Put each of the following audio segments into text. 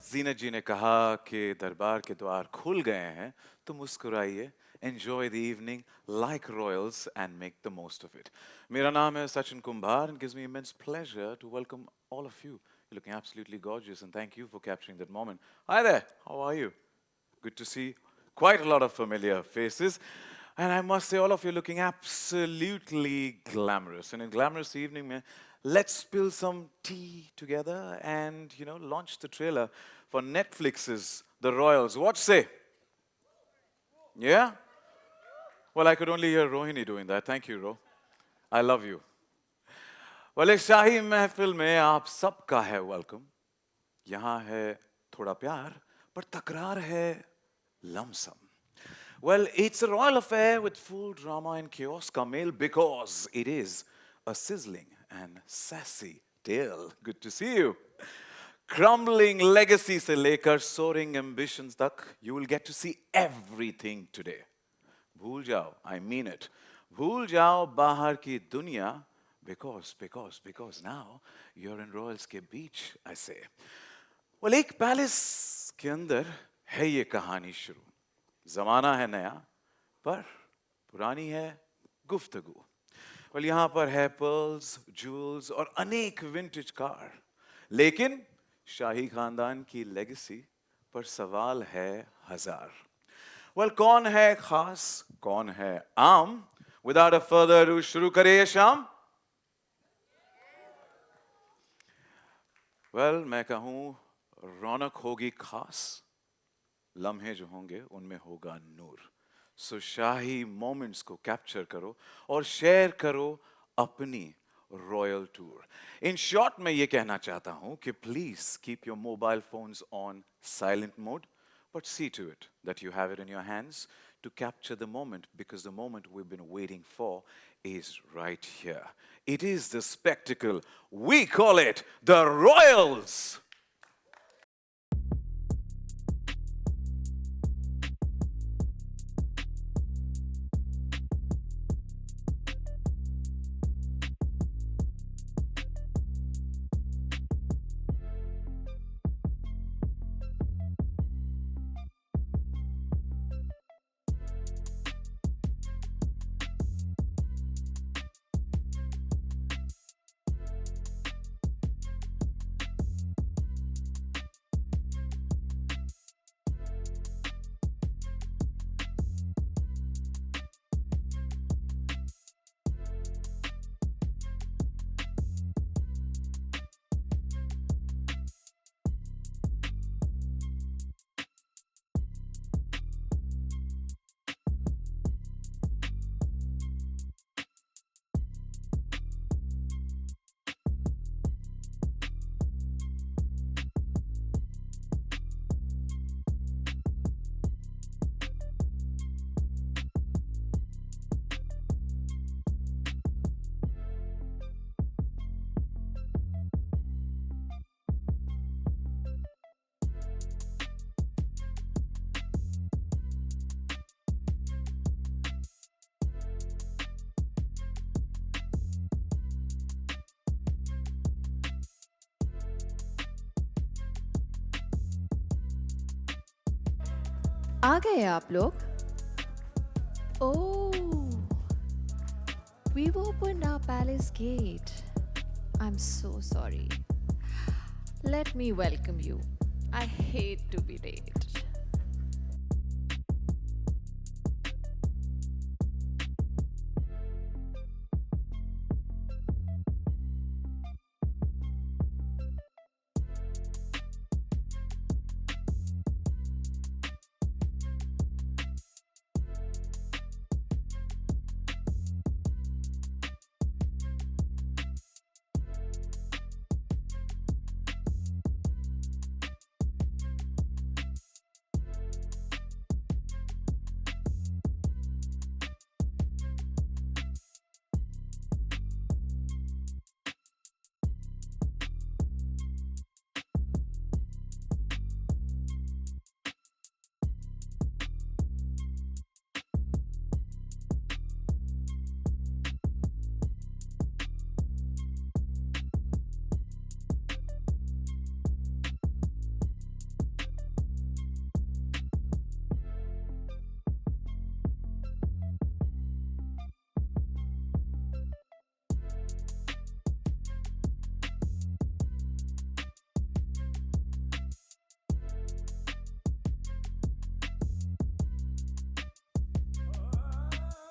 जीनत जी ने कहा कि दरबार के द्वार खुल गए हैं, तो मुस्कुराइए, enjoy the evening like royals and make the most of it. मेरा नाम है Sachin Kumbar and it gives me immense pleasure to welcome all of you. You're looking absolutely gorgeous and thank you for capturing that moment. Hi there, how are you? Good to see quite a lot of familiar faces. And I must say, all of you looking absolutely glamorous. And in glamorous evening, let's spill some tea together and, launch the trailer for Netflix's The Royals. What say? Yeah? Well, I could only hear Rohini doing that. Thank you, Ro. I love you. Well, एक शाही महफिल में आप सबका है welcome. यहाँ है थोड़ा प्यार, पर तकरार है lump sum. Well, it's a royal affair with full drama and chaos, Kamil, because it is a sizzling and sassy tale. Good to see you. Crumbling legacy se lekar soaring ambitions tak, you will get to see everything today. भूल जाओ, I mean it. भूल जाओ बाहर की दुनिया, because now you're in Royals के beach, I say. Well, एक palace के अंदर है ये कहानी शुरू. जमाना है नया, पर पुरानी है गुफ्तगू. Well, यहाँ पर है pearls, jewels और अनेक vintage कार. लेकिन शाही खानदान की legacy पर सवाल है हजार. Well, कौन है खास, कौन है आम? Without a further ado, शुरू करें ये शाम. Well, मैं कहूँ रौनक होगी खास, लम्हे जो होंगे उनमें होगा नूर. सो शाही मोमेंट्स को कैप्चर करो और शेयर करो अपनी रॉयल टूर. इन शॉर्ट मैं ये कहना चाहता हूं कि please keep your mobile phones on silent mode, but see to it that you have it in your hands to capture the moment, because the moment we've been waiting for is right here. It is the spectacle. We call it the Royals. आ गए आप लोग? Oh, we've opened our palace gate. I'm so sorry. Let me welcome you. I hate to be late.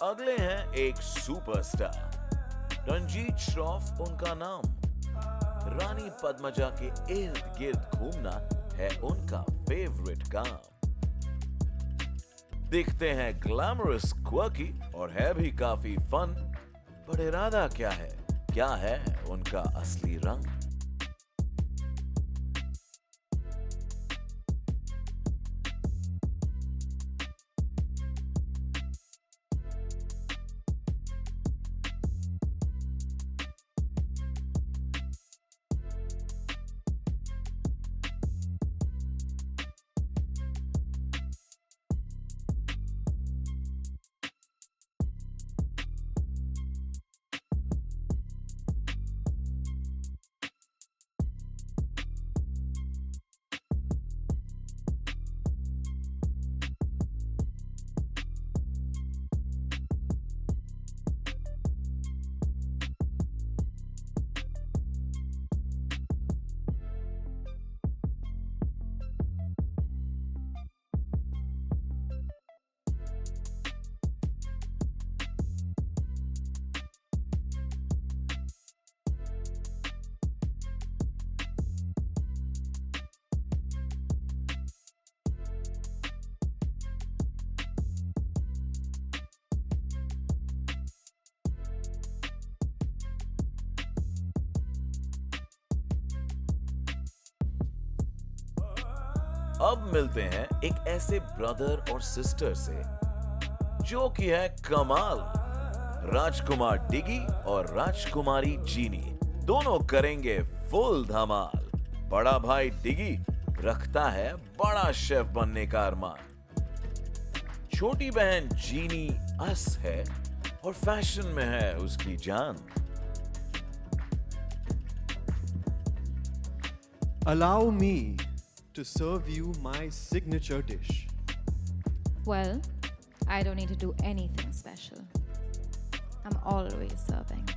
अगले हैं एक superstar, Ranjit Shroff उनका नाम। रानी पद्मजा के इर्द गिर्द घूमना है उनका फेवरेट काम। दिखते हैं ग्लैमरस, क्वर्की और है भी काफी फन, पर इरादा क्या है उनका असली रंग? अब मिलते हैं एक ऐसे ब्रदर और सिस्टर से जो कि है कमाल। राजकुमार डिगी और राजकुमारी जीनी दोनों करेंगे फुल धमाल। बड़ा भाई डिगी रखता है बड़ा शेफ बनने का अरमान। छोटी बहन जीनी अस है और फैशन में है उसकी जान। Allow me to serve you my signature dish. Well, I don't need to do anything special. I'm always serving.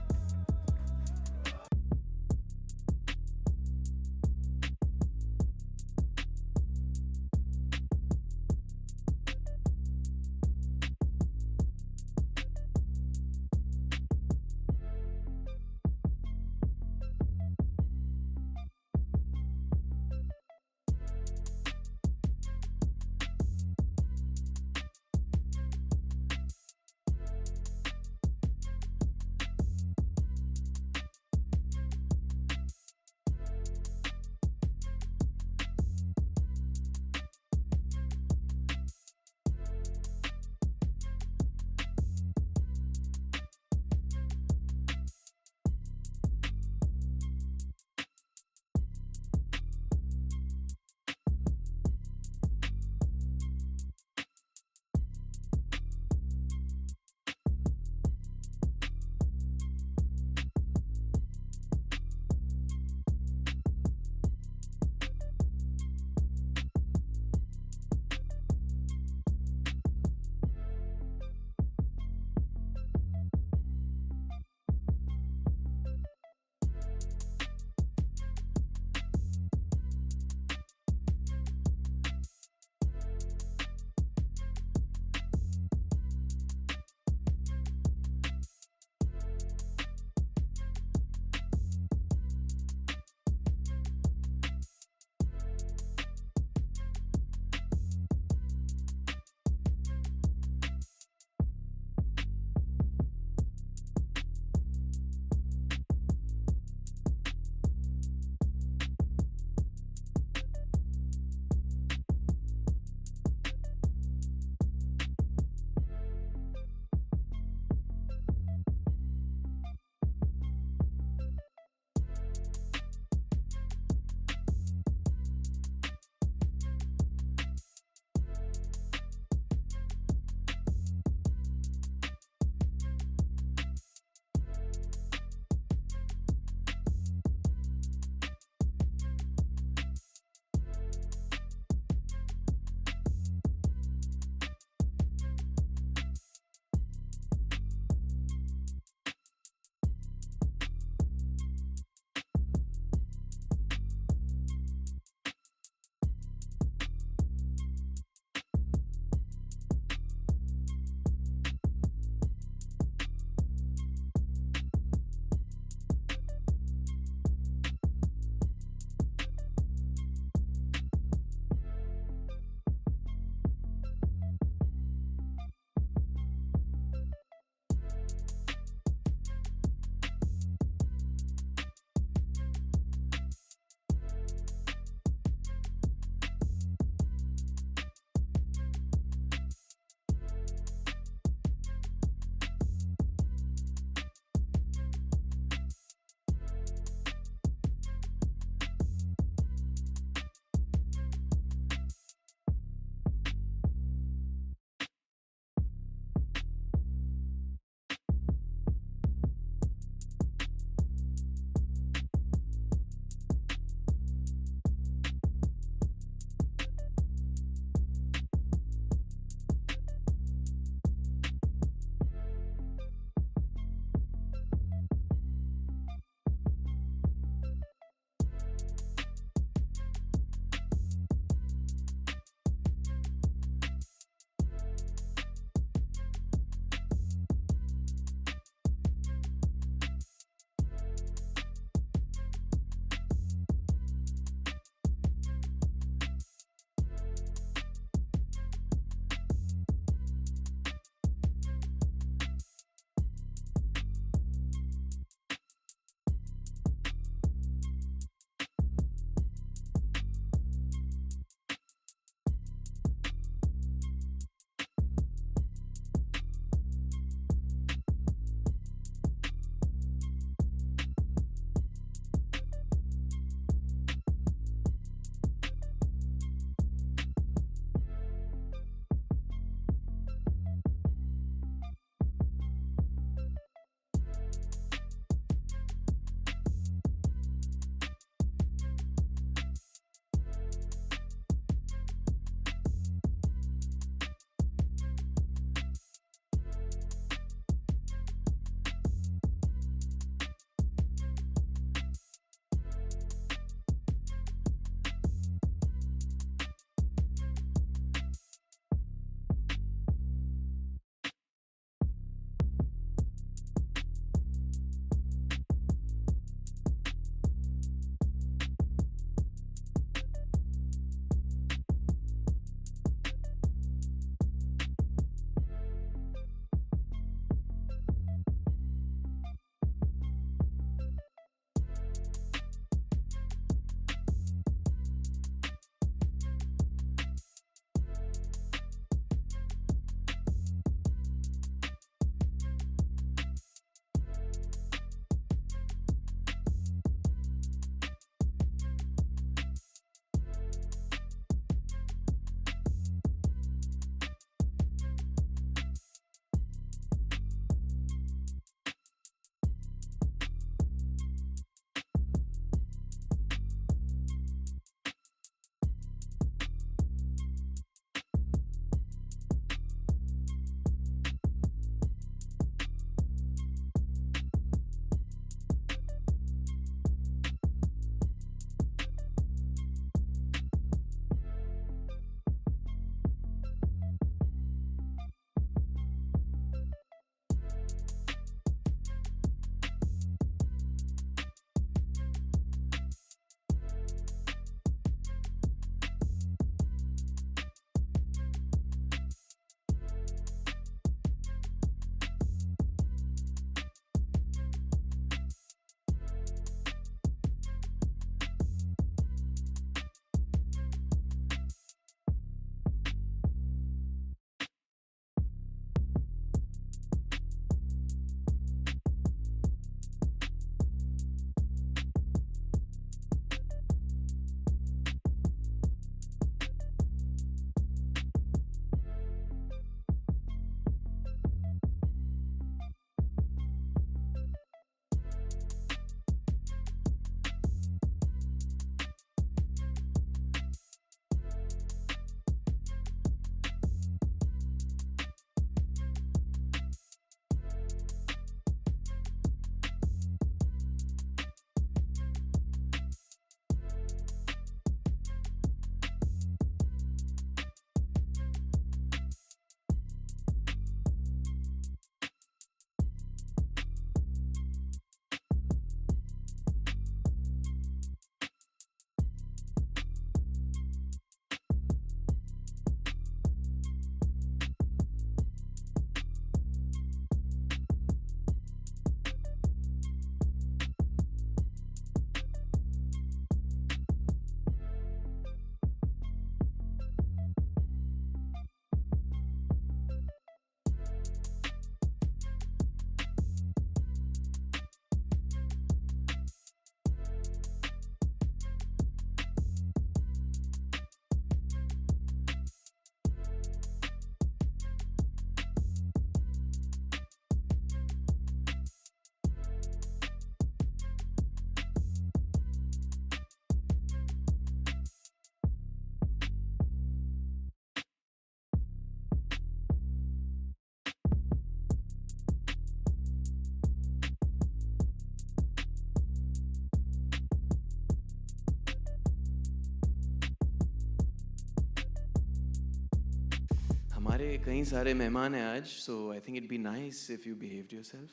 हमारे कई सारे मेहमान हैं आज, so I think it'd be nice if you behaved yourself.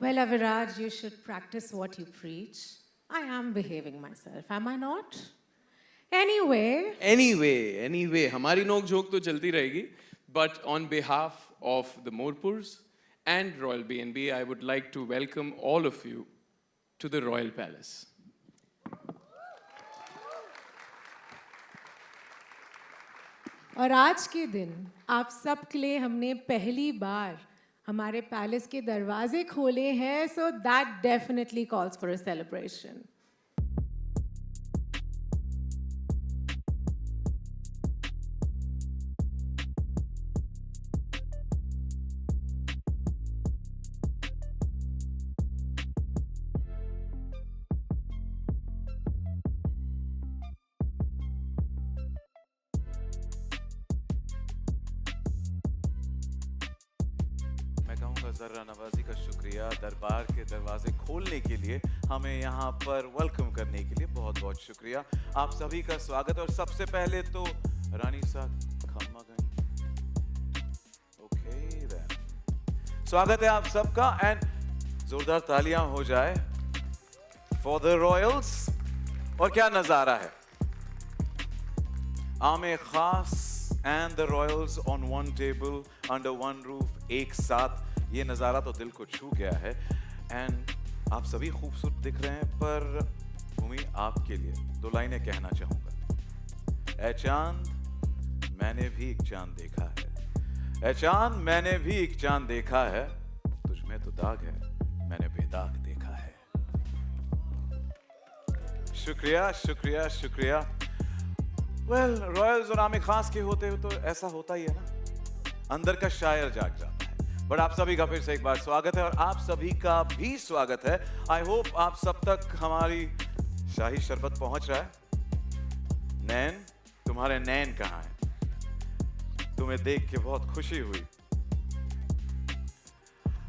Well, Aviraj, you should practice what you preach. I am behaving myself, am I not? Anyway, हमारी नोक झोंक तो चलती रहेगी, but on behalf of the Morpurs and Royal B&B, I would like to welcome all of you to the Royal Palace. और आज के दिन आप सबके लिए हमने पहली बार हमारे पैलेस के दरवाजे खोले हैं, so that definitely calls for a celebration. मैं कहूँगा जर्रा नवाजी का शुक्रिया, दरबार के दरवाजे खोलने के लिए, हमें यहाँ पर वेलकम करने के लिए बहुत बहुत शुक्रिया। आप सभी का स्वागत। और सबसे पहले तो रानी साहब खम्मा गई, ओके देन, स्वागत है आप सबका एंड जोरदार तालियां हो जाए फॉर द रॉयल्स। और क्या नजारा है, आमे खास and the royals on one table under one roof, एक साथ, ये नज़ारा तो दिल को छू गया है। एंड आप सभी खूबसूरत दिख रहे हैं, पर भूमि आपके लिए दो लाइनें कहना चाहूंगा। ऐ चांद मैंने भी एक चांद देखा है, ऐ चांद मैंने भी एक चांद देखा है, तुझमें तो दाग है मैंने बेदाग देखा है। शुक्रिया शुक्रिया शुक्रिया। वेल, रॉयल्स और आमिर खास के होते हुए तो ऐसा होता ही है ना, अंदर का शायर जाग जाता है। बट आप सभी का फिर से एक बार स्वागत है और आप सभी का भी स्वागत है। आई होप आप सब तक हमारी शाही शरबत पहुंच रहा है। नैन, तुम्हारे नैन कहाँ हैं? तुम्हें देख के बहुत खुशी हुई।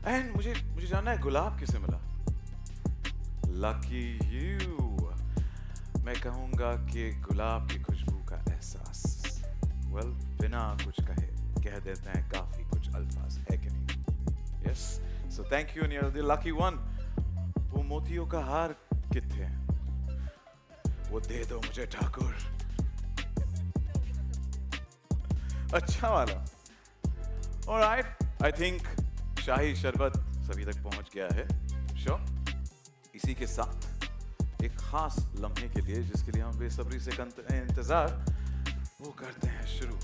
एंड मुझे जानना है गुलाब किसे मिला? Lucky you. मैं कहूंगा कि गुलाब की खुशबू का एहसास, वेल, बिना कुछ कहे कह देते हैं काफी कुछ अल्फाज, है कि नहीं? Yes, so thank you, you're the lucky one. वो मोतियों का हार किथे हैं? वो दे दो मुझे ठाकुर, अच्छा वाला। ऑलराइट, आई थिंक शाही शरबत सभी तक पहुंच गया है। श्योर, इसी के साथ एक खास लम्हे के लिए, जिसके लिए हम बेसब्री से इंतजार वो करते हैं शुरू।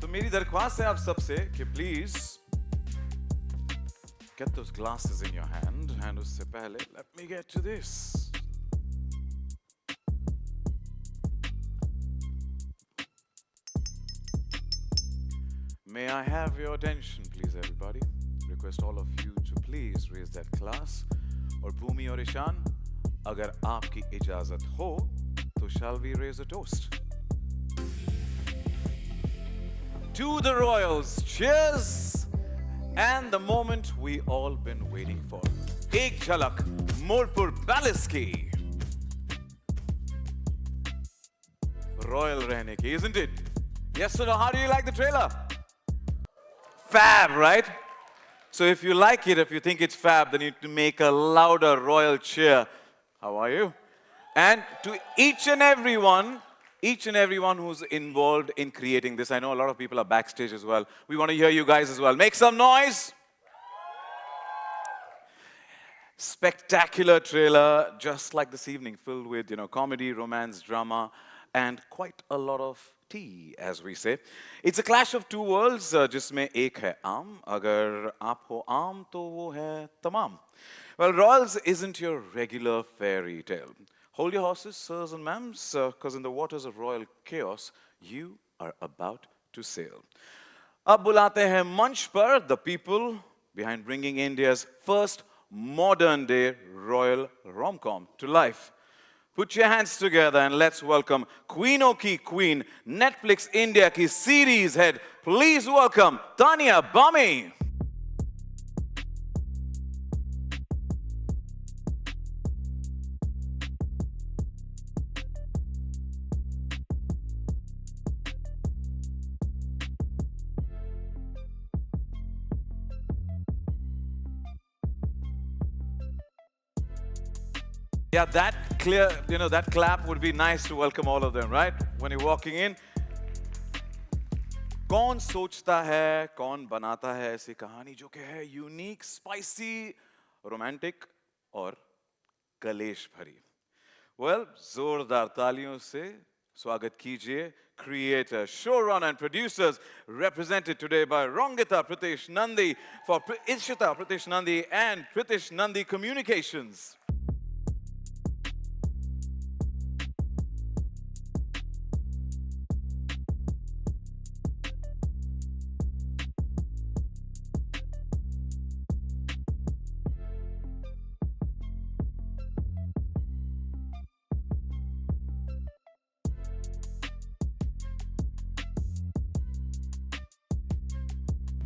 तो मेरी दरख्वास्त है आप सबसे कि please get those glasses in your hand, and उससे पहले let me get to this. May I have your attention, please, everybody? Request all of you to please raise that glass. और भूमि और ईशान, अगर आपकी इजाजत हो तो shall we raise a toast to the royals? Cheers! And the moment we all been waiting for. एक झलक Morpur palace की, रॉयल रहने की, isn't it? Yes or no? How do you like the trailer? Fab, right? So if you like it, if you think it's fab, then you need to make a louder royal cheer. How are you? And to each and everyone who's involved in creating this, I know a lot of people are backstage as well. We want to hear you guys as well. Make some noise. Spectacular trailer, just like this evening, filled with, comedy, romance, drama, and quite a lot of tea, as we say. It's a clash of two worlds, जिसमें एक है आम, अगर आप हो आम तो वो है तमाम. Well, Royals isn't your regular fairy tale. Hold your horses, sirs and ma'ams, because in the waters of royal chaos, you are about to sail. अब बुलाते हैं मंच पर the people behind bringing India's first modern-day royal rom-com to life. Put your hands together and let's welcome Queen Oki Queen, Netflix India ki series head. Please welcome Tanya Bami. Yeah, that clear, that clap would be nice to welcome all of them, right? When you're walking in. कौन सोचता है, कौन बनाता है ऐसी कहानी जो कि है यूनिक, स्पाइसी, रोमांटिक और कलेश भरी? Well, जोरदार तालियों से स्वागत कीजिए creator, showrunner and producers represented today by Rongita Pritesh Nandi for Ishita Pritesh Nandi and Pritesh Nandi Communications.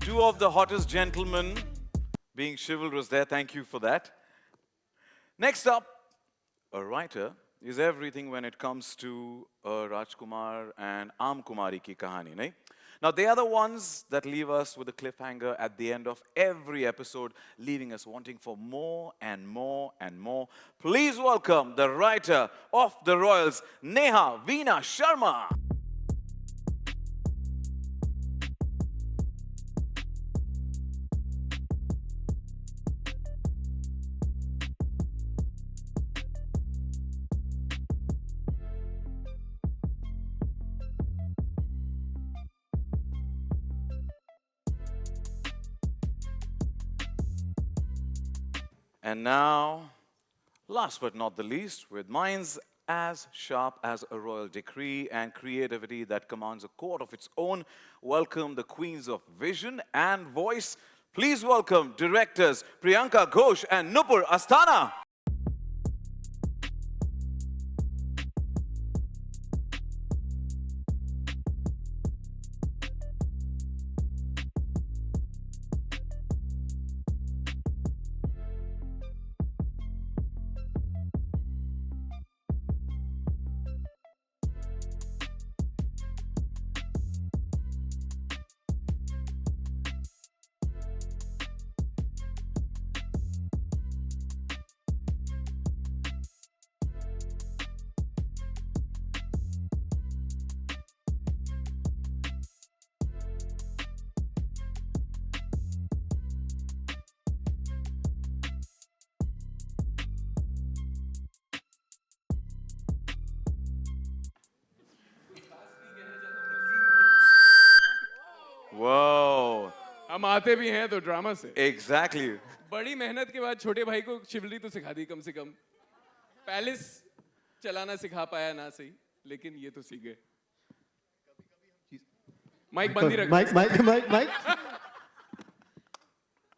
Two of the hottest gentlemen being chivalrous there. Thank you for that. Next up, a writer is everything when it comes to Rajkumar and Am Kumari ki kahani, nahi? Now, they are the ones that leave us with a cliffhanger at the end of every episode, leaving us wanting for more and more and more. Please welcome the writer of The Royals, Neha Veena Sharma. And now, last but not the least, with minds as sharp as a royal decree and creativity that commands a court of its own, welcome the queens of vision and voice. Please welcome directors Priyanka Ghosh and Nupur Asthana. Whoa. हम आते भी हैं तो drama से। Exactly. बड़ी मेहनत के बाद छोटे भाई को शिवली तो सिखा दी कम से कम। पैलेस चलाना सिखा पाया ना सही, लेकिन ये तो सीख गए। माइक बंद ही रख। माइक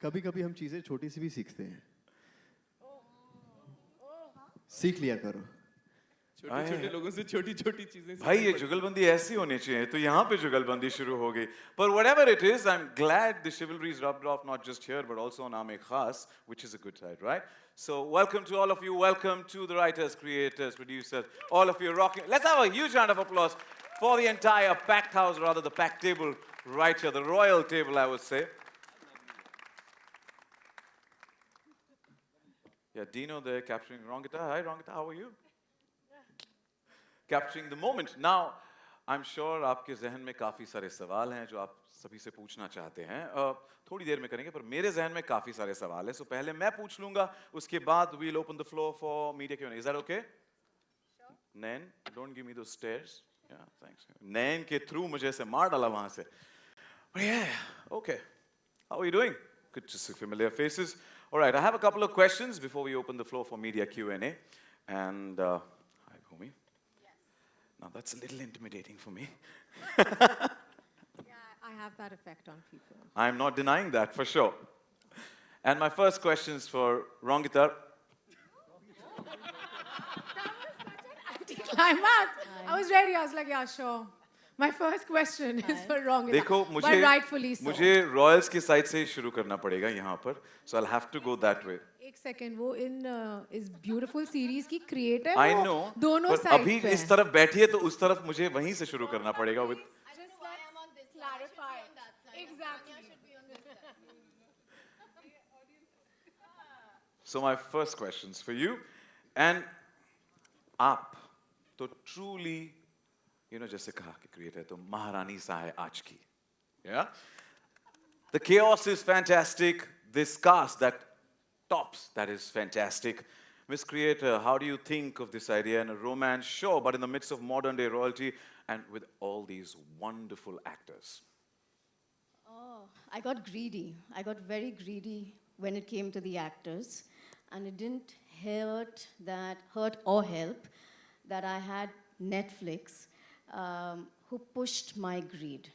कभी कभी हम चीजें छोटी सी भी सीखते हैं, सीख लिया करो। छोटे छोटे लोगों से छोटी छोटी चीजें भाई ये जुगलबंदी ऐसी होनी चाहिए, तो यहाँ पे जुगलबंदी शुरू हो गई. But whatever it is, I'm glad the chivalry is rubbed off not just here but also on Aame Khas, which is a good side, right? So welcome to all of you. Welcome to the writers, creators, producers, all of you rocking. Let's have a huge round of applause for the entire packed house, rather the packed table right here, the royal table, I would say. Yeah, Dino there capturing Rongita. Hi, Rongita, how are you? Capturing the moment. Now, I'm sure आपके जहन में काफ़ी सारे सवाल हैं जो आप सभी से पूछना चाहते हैं. थोड़ी देर में करेंगे, पर मेरे जहन में काफ़ी सारे सवाल हैं. So पहले मैं पूछ लूँगा, उसके बाद we'll open the floor for media Q&A. Is that okay? Sure. Nain, don't give me those stares. Yeah, thanks. Nain के through मुझे ऐसे मार डाला वहाँ से. But yeah, okay. How are you doing? Good to see familiar faces. All right, I have a couple of questions before we open the floor for media Q&A. And hi, Bhumi. Now that's a little intimidating for me. Yeah, I have that effect on people. I'm not denying that for sure. And my first question is for Rongita. Climax. I was ready. I was like, yeah, sure. My first question is for Rongita. देखो but मुझे rightfully so. मुझे Royals की side से ही शुरू करना पड़ेगा यहाँ पर. So I'll have to go that way. एक सेकंड, वो इन इस ब्यूटीफुल सीरीज की क्रिएटर I वो know. दोनों पर साइड अभी पे इस तरफ बैठी है तो उस तरफ मुझे वहीं से शुरू करना पड़ेगा. With So my first question's for you. And आप तो truly, जैसे कहा कि creator तो महारानी सा है आज की. Yeah? The chaos is fantastic. This cast that tops, that is fantastic. Miss Creator, how do you think of this idea in a romance show, but in the midst of modern day royalty and with all these wonderful actors? Oh, I got greedy. I got very greedy when it came to the actors, and it didn't hurt or help that I had Netflix, who pushed my greed.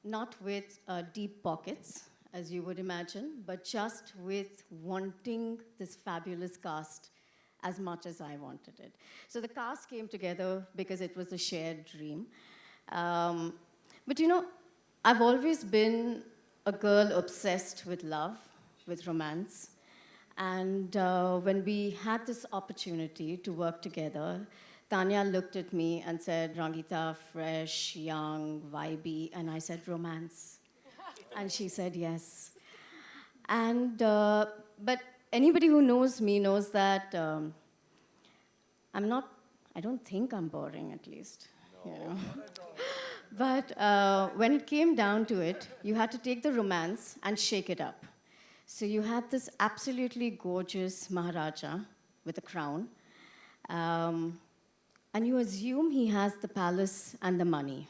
Not with deep pockets, as you would imagine, but just with wanting this fabulous cast as much as I wanted it. So the cast came together because it was a shared dream. But I've always been a girl obsessed with love, with romance. And when we had this opportunity to work together, Tanya looked at me and said, Rangita, fresh, young, vibey. And I said, romance. And she said, yes. And, but anybody who knows me knows that I don't think I'm boring, at least. No. But when it came down to it, you had to take the romance and shake it up. So you had this absolutely gorgeous Maharaja with a crown. And you assume he has the palace and the money.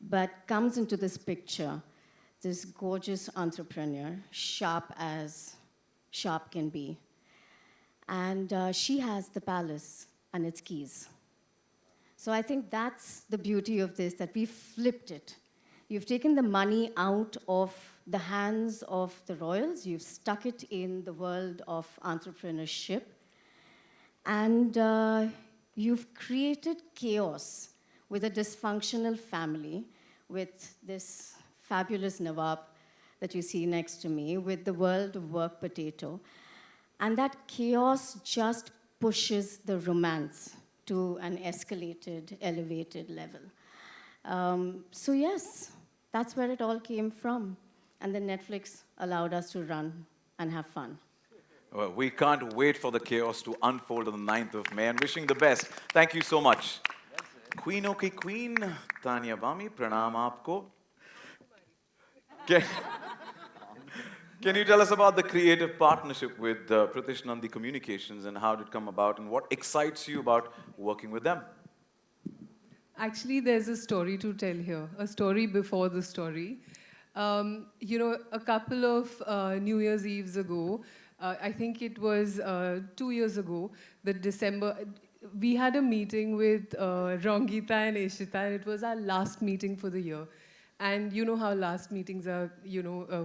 But comes into this picture, this gorgeous entrepreneur, sharp as sharp can be. And she has the palace and its keys. So I think that's the beauty of this, that we flipped it. You've taken the money out of the hands of the royals, you've stuck it in the world of entrepreneurship, and you've created chaos with a dysfunctional family, with this fabulous Nawab that you see next to me, with the world of work potato. And that chaos just pushes the romance to an escalated, elevated level. So yes, that's where it all came from. And then Netflix allowed us to run and have fun. Well, we can't wait for the chaos to unfold on the 9th of May, and wishing the best. Thank you so much. Queenon ki queen, Tanya Bami, pranam aapko. Can, can you tell us about the creative partnership with Pritish Nandi Communications and how did it come about and what excites you about working with them? Actually, there's a story to tell here, a story before the story. A couple of New Year's Eves ago, I think it was 2 years ago, that December, we had a meeting with Rangita and Ishita, and it was our last meeting for the year. And you know how last meetings are,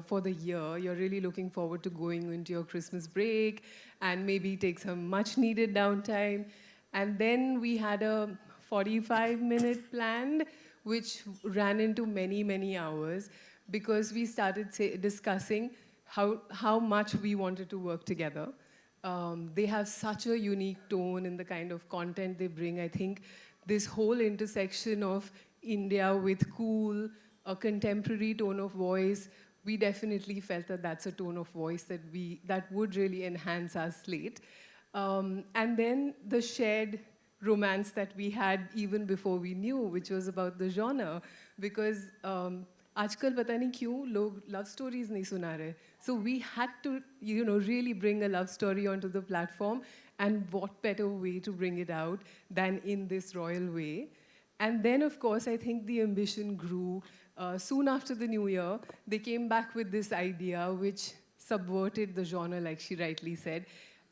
for the year. You're really looking forward to going into your Christmas break and maybe take some much-needed downtime. And then we had a 45-minute planned, which ran into many, many hours because we started discussing how much we wanted to work together. They have such a unique tone in the kind of content they bring. I think this whole intersection of India with cool, a contemporary tone of voice, we definitely felt that that's a tone of voice that would really enhance our slate. And then the shared romance that we had even before we knew, which was about the genre, because आजकल पता नहीं क्यों लोग love stories नहीं सुना रहे. So we had to, really bring a love story onto the platform, and what better way to bring it out than in this royal way. And then, of course, I think the ambition grew. Soon after the New Year, they came back with this idea which subverted the genre, like she rightly said.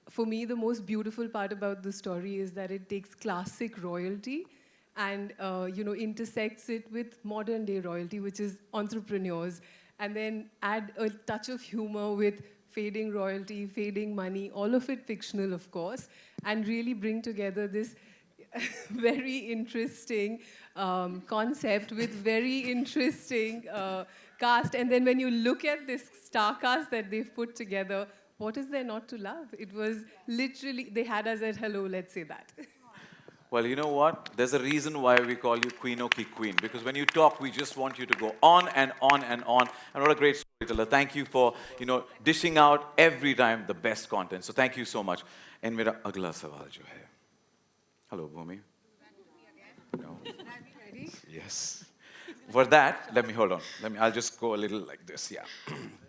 For me, the most beautiful part about the story is that it takes classic royalty and intersects it with modern day royalty, which is entrepreneurs, and then add a touch of humor with fading royalty, fading money, all of it fictional, of course, and really bring together this very interesting concept with very interesting cast. And then when you look at this star cast that they've put together, what is there not to love? It was literally, they had us at hello, let's say that. Well, you know what? There's a reason why we call you Queenon ki Queen, because when you talk, we just want you to go on and on and on. And what a great story. storyteller. Thank you for, dishing out every time the best content. So thank you so much. And मेरा अगला सवाल जो है. Hello, Bhumi. No. Yes. For that, hold on. I'll just go a little like this. Yeah.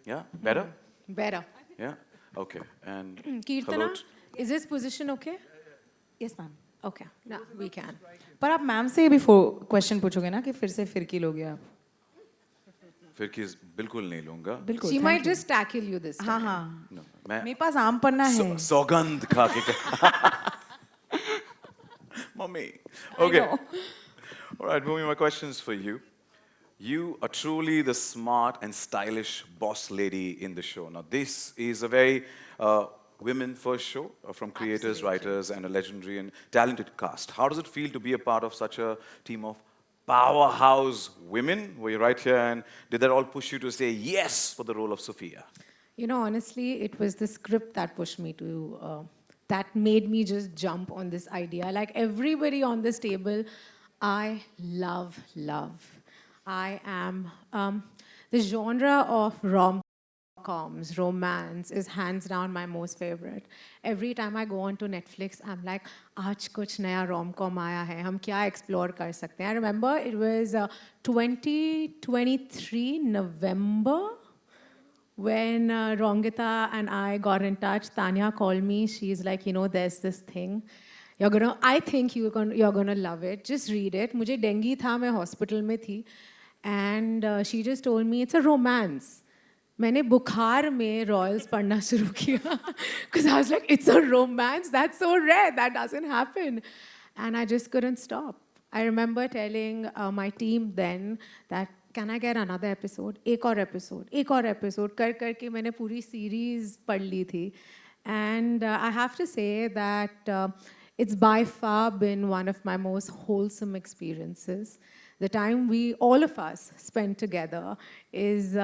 Yeah. Better. Better. Yeah. Okay. And Kirtana, hello. is this position okay? Yes ma'am Okay, now we can. पर आप ma'am से भी question पूछोगे ना कि फिर से फिरकी लोगे आप फिर किस बिल्कुल नहीं लूंगा. बिल्कुल She thank might you. just tackle you this time. हाँ हाँ No, मैं मेरे पास आम पन्ना है सौगंध खा के. Mommy. Okay. All right, Bhumi, my question's for you. You are truly the smart and stylish boss lady in the show. Now, this is a very women-first show from creators, writers, and a legendary and talented cast. How does it feel to be a part of such a team of powerhouse women? Were you right here, and did that all push you to say yes for the role of Sophia? You know, honestly, it was the script that pushed me to, that made me just jump on this idea. Like everybody on this table, I love. I am, the genre of rom-coms, romance, is hands down my most favorite. Every time I go onto Netflix, I'm like, आज कुछ नया rom-com आया है, हम क्या explore कर सकते हैं? I remember it was 2023 November, when Rongita and I got in touch. Tanya called me. She's like, there's this thing. I think you're gonna love it. Just read it. मुझे dengue था, मैं hospital में थी. And she just told me it's a romance. मैंने बुखार में Royals पढ़ना शुरू किया. Because I was like, it's a romance? That's so rare. That doesn't happen. And I just couldn't stop. I remember telling my team then that, can I get another episode? एक और episode कर करके मैंने पूरी series पढ़ ली थी. And I have to say that it's by far been one of my most wholesome experiences. The time all of us spent together is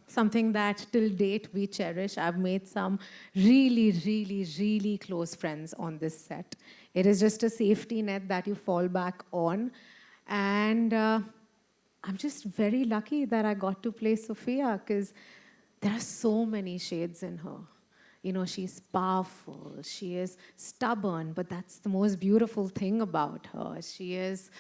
something that till date we cherish. I've made some really close friends on this set. It is just a safety net that you fall back on. And I'm just very lucky that I got to play Sophia, because there are so many shades in her. She's powerful, she is stubborn, but that's the most beautiful thing about her. She's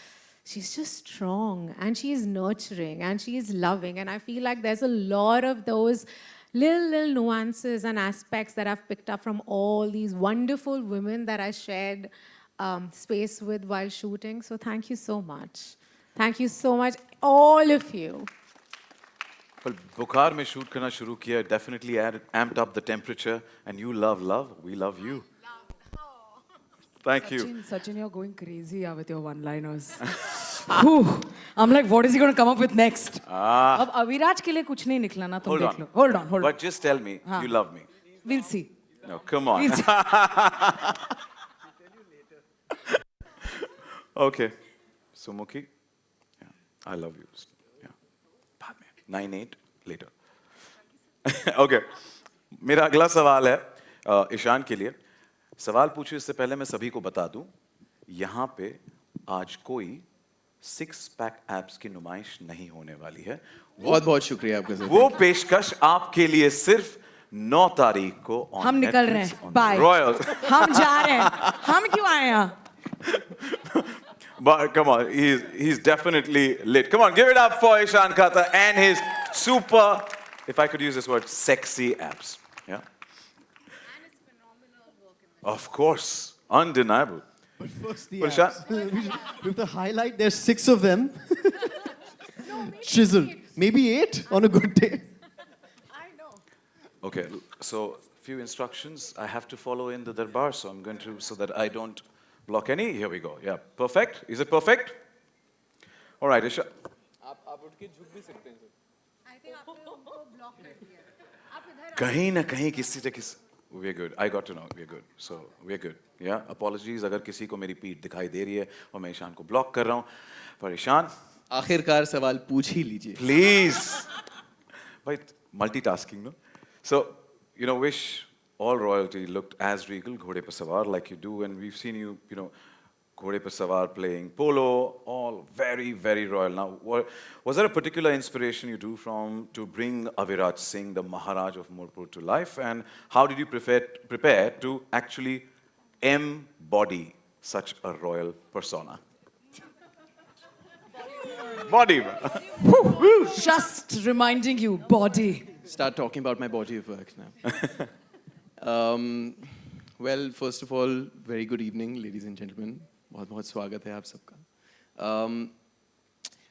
just strong, and she is nurturing, and she is loving. And I feel like there's a lot of those little nuances and aspects that I've picked up from all these wonderful women that I shared space with while shooting. So thank you so much. Thank you so much, all of you. Well, बुखार में shoot करना शुरू किया, definitely amped up the temperature, and you love, we love you. Thank you. Sachin, you're going crazy with your one-liners. Whew. I'm like, what is he going to come up with next? अब अविराज के लिए कुछ नहीं निकला ना, तुम देख लो. Hold on. But just tell me, you love me. We'll see. No, come on. Okay. So, Mukhi, yeah, I love you. Yeah. बाद में 9-8 later. Okay. मेरा अगला सवाल है ईशान के लिए. सवाल पूछे इससे पहले मैं सभी को बता दूं, यहाँ पे आज कोई 6-पैक एब्स की नुमाइश नहीं होने वाली है. बहुत शुक्रिया आपका सर. वो पेशकश आपके लिए सिर्फ 9 तारीख को हम निकल रहे हैं. बाय. रॉयल. हम जा रहे हैं. हम क्यों आए यहाँ? But come on, he's definitely lit. Come on, give it up for Ishan Khatter and his super, if I could use this word, sexy abs. Yeah. And his phenomenal work in my Of course, undeniable. But first the Well, abs. We have to highlight there's 6 of them. Chiseled. Maybe 8 on a good day. I know. Okay, so few instructions I have to follow in the darbar, so I'm going to, so that I don't block any. Here we go. Yeah, perfect. Is it perfect? All right, Isha. आप उठ के झुक भी सकते हैं sir. I think आपने उनको block कर दिया. आप इधर कहीं ना कहीं किसी से किस we're good. I got to know. We're good. So we're good. Yeah. Apologies अगर किसी को मेरी पीठ दिखाई दे रही है और मैं ईशान को ब्लॉक कर रहा हूँ. पर ईशान, आखिरकार सवाल पूछ ही लीजिए. please. But multitasking, no? So, wish all royalty looked as regal, घोड़े पर सवार, like you do, and we've seen you, Ghode Pe Sawar playing polo, all very, very royal. Now, was there a particular inspiration you drew from to bring Aviraj Singh, the Maharaj of Morpur, to life? And how did you prepare to actually embody such a royal persona? Body. Just reminding you, body. Start talking about my body of work now. Well, first of all, very good evening, ladies and gentlemen. बहुत स्वागत है आप सबका.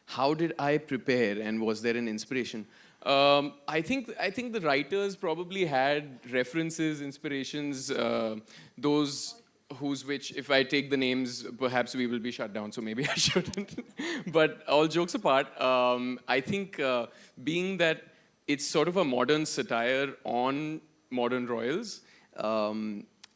How did I prepare, and was there an inspiration? I think the writers probably had references, inspirations, those which, if I take the names, perhaps we will be shut down, so maybe I shouldn't. But all jokes apart, I think being that it's sort of a modern satire on modern royals,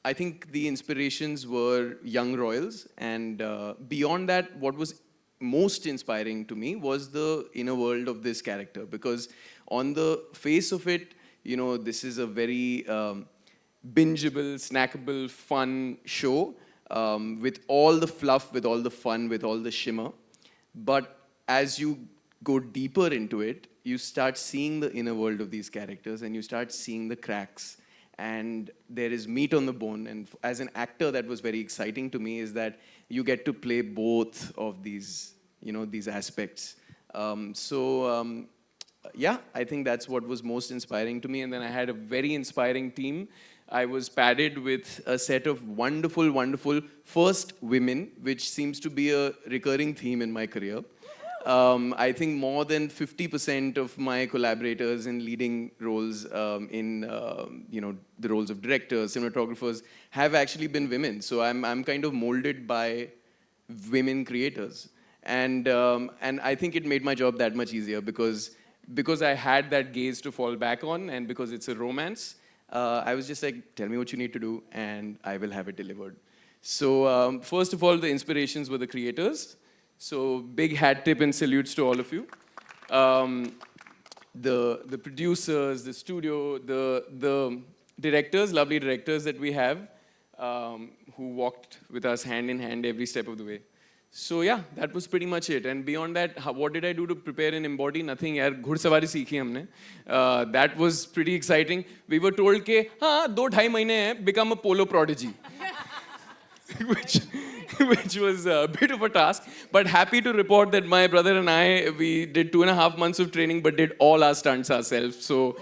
I think the inspirations were young royals, and beyond that, what was most inspiring to me was the inner world of this character, because on the face of it, you know, this is a very bingeable, snackable, fun show with all the fluff, with all the fun, with all the shimmer. But as you go deeper into it, you start seeing the inner world of these characters, and you start seeing the cracks. And there is meat on the bone. And as an actor, that was very exciting to me, is that you get to play both of these, you know, these aspects. Yeah, I think that's what was most inspiring to me. And then I had a very inspiring team. I was padded with a set of wonderful, wonderful first women, which seems to be a recurring theme in my career. I think more than 50% of my collaborators in leading roles in you know, the roles of directors, cinematographers, have actually been women. So I'm kind of molded by women creators, and I think it made my job that much easier because I had that gaze to fall back on, and because it's a romance, I was just like, tell me what you need to do, and I will have it delivered. So first of all, the inspirations were the creators. So big hat tip and salutes to all of you. The producers, the studio, the directors, lovely directors that we have, who walked with us hand in hand every step of the way. So yeah, that was pretty much it. And beyond that, what did I do to prepare and embody? Nothing. यार घुड़सवारी सीखी हमने. That was pretty exciting. We were told कि हाँ 2-2.5 महीने हैं, become a polo prodigy. which was a bit of a task, but happy to report that my brother and I, we did 2.5 months of training, but did all our stunts ourselves. So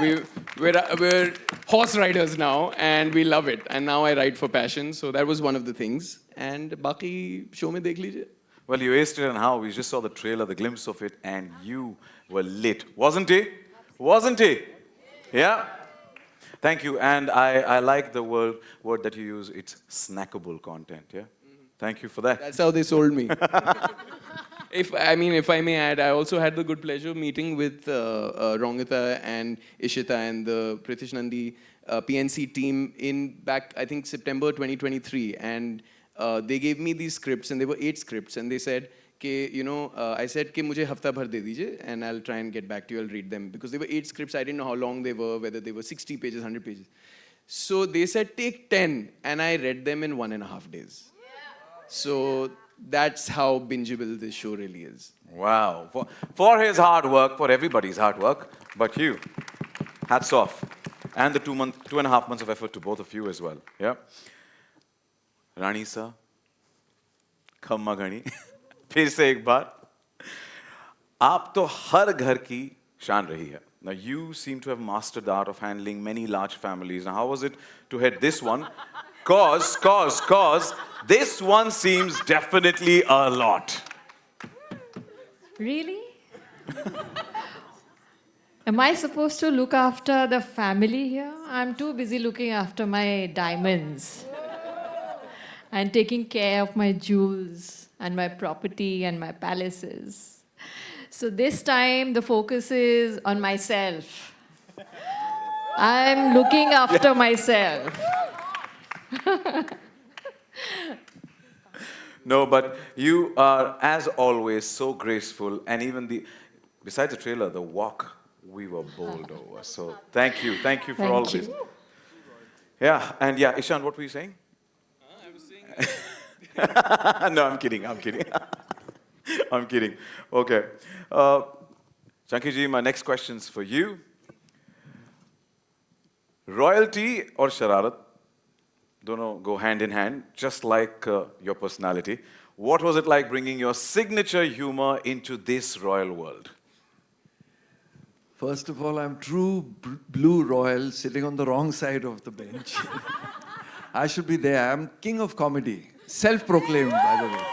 we're horse riders now, and we love it. And now I ride for passion. So that was one of the things. And baki show mein dekh lijiye. Well, you aced it, and how? We just saw the trailer, the glimpse of it, and you were lit. Wasn't he? Wasn't he? Yeah? Thank you. And I like the word that you use. It's snackable content, yeah? Thank you for that. That's how they sold me. If I may add, I also had the good pleasure of meeting with Rongita and Ishita and the Pritish Nandi PNC team in back, I think, September 2023. And they gave me these scripts, and there were 8 scripts. And they said, you know, I said, कि मुझे हफ्ता भर दे दीजिए, and I'll try and get back to you, I'll read them. Because there were 8 scripts, I didn't know how long they were, whether they were 60 pages, 100 pages. So they said, take 10, and I read them in 1.5 days. So that's how bingeable this show really is. Wow. For his hard work, for everybody's hard work, but you, hats off. And the 2.5 months of effort to both of you as well. Yeah. Rani sir, Khamma Ghani. फिर से एक बार. आप तो हर घर की शान रही है. Now you seem to have mastered the art of handling many large families. Now how was it to head this one? Cause this one seems definitely a lot. Really? Am I supposed to look after the family here? I'm too busy looking after my diamonds and taking care of my jewels and my property and my palaces. So this time the focus is on myself. I'm looking after myself. No, but you are, as always, so graceful. And even besides the trailer, the walk, we were bowled over. So thank you for all this. Yeah, and yeah, Ishan, what were you saying? I was saying No, I'm kidding. I'm kidding. I'm kidding. Okay. Chunky ji, my next question's for you. Royalty or shararat, dono go hand in hand, just like your personality. What was it like bringing your signature humor into this royal world? First of all, I'm true blue royal sitting on the wrong side of the bench. I should be there. I'm king of comedy. Self-proclaimed, by the way.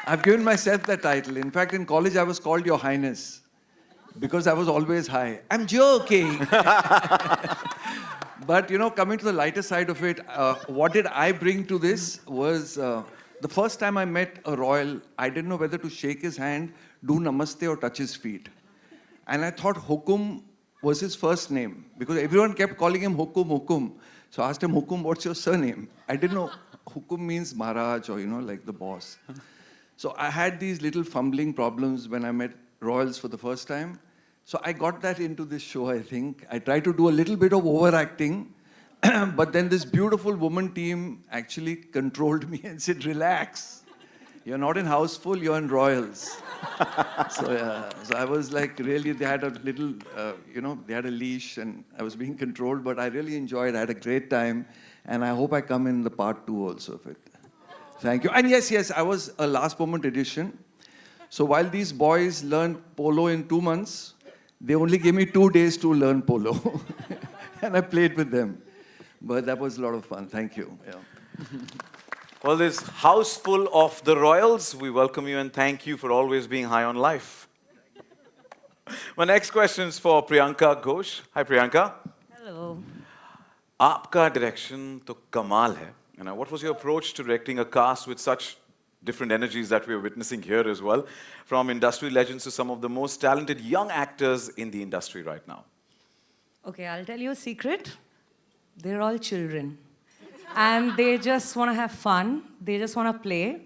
I've given myself that title. In fact, in college, I was called Your Highness because I was always high. I'm joking. But, you know, coming to the lighter side of it, what did I bring to this was the first time I met a royal, I didn't know whether to shake his hand, do namaste or touch his feet. And I thought Hukum was his first name because everyone kept calling him Hukum, Hukum. So I asked him, Hukum, what's your surname? I didn't know Hukum means Maharaj or, you know, like the boss. So I had these little fumbling problems when I met royals for the first time. So I got that into this show, I think. I tried to do a little bit of overacting, but then this beautiful woman team actually controlled me and said, relax. You're not in Houseful, you're in Royals. So I was like, really, they had a little, you know, they had a leash and I was being controlled, but I really enjoyed, I had a great time. And I hope I come in the part 2 also of it. Thank you. And yes, I was a last moment addition. So while these boys learned polo in 2 months, they only gave me 2 days to learn polo. And I played with them. But that was a lot of fun. Thank you. Yeah. Well, this house full of the royals, we welcome you and thank you for always being high on life. My next question is for Priyanka Ghosh. Hi, Priyanka. Hello. Aapka direction to kamal hai. You know, what was your approach to directing a cast with such different energies that we are witnessing here as well, from industry legends to some of the most talented young actors in the industry right now? Okay, I'll tell you a secret. They're all children. And they just want to have fun. They just want to play.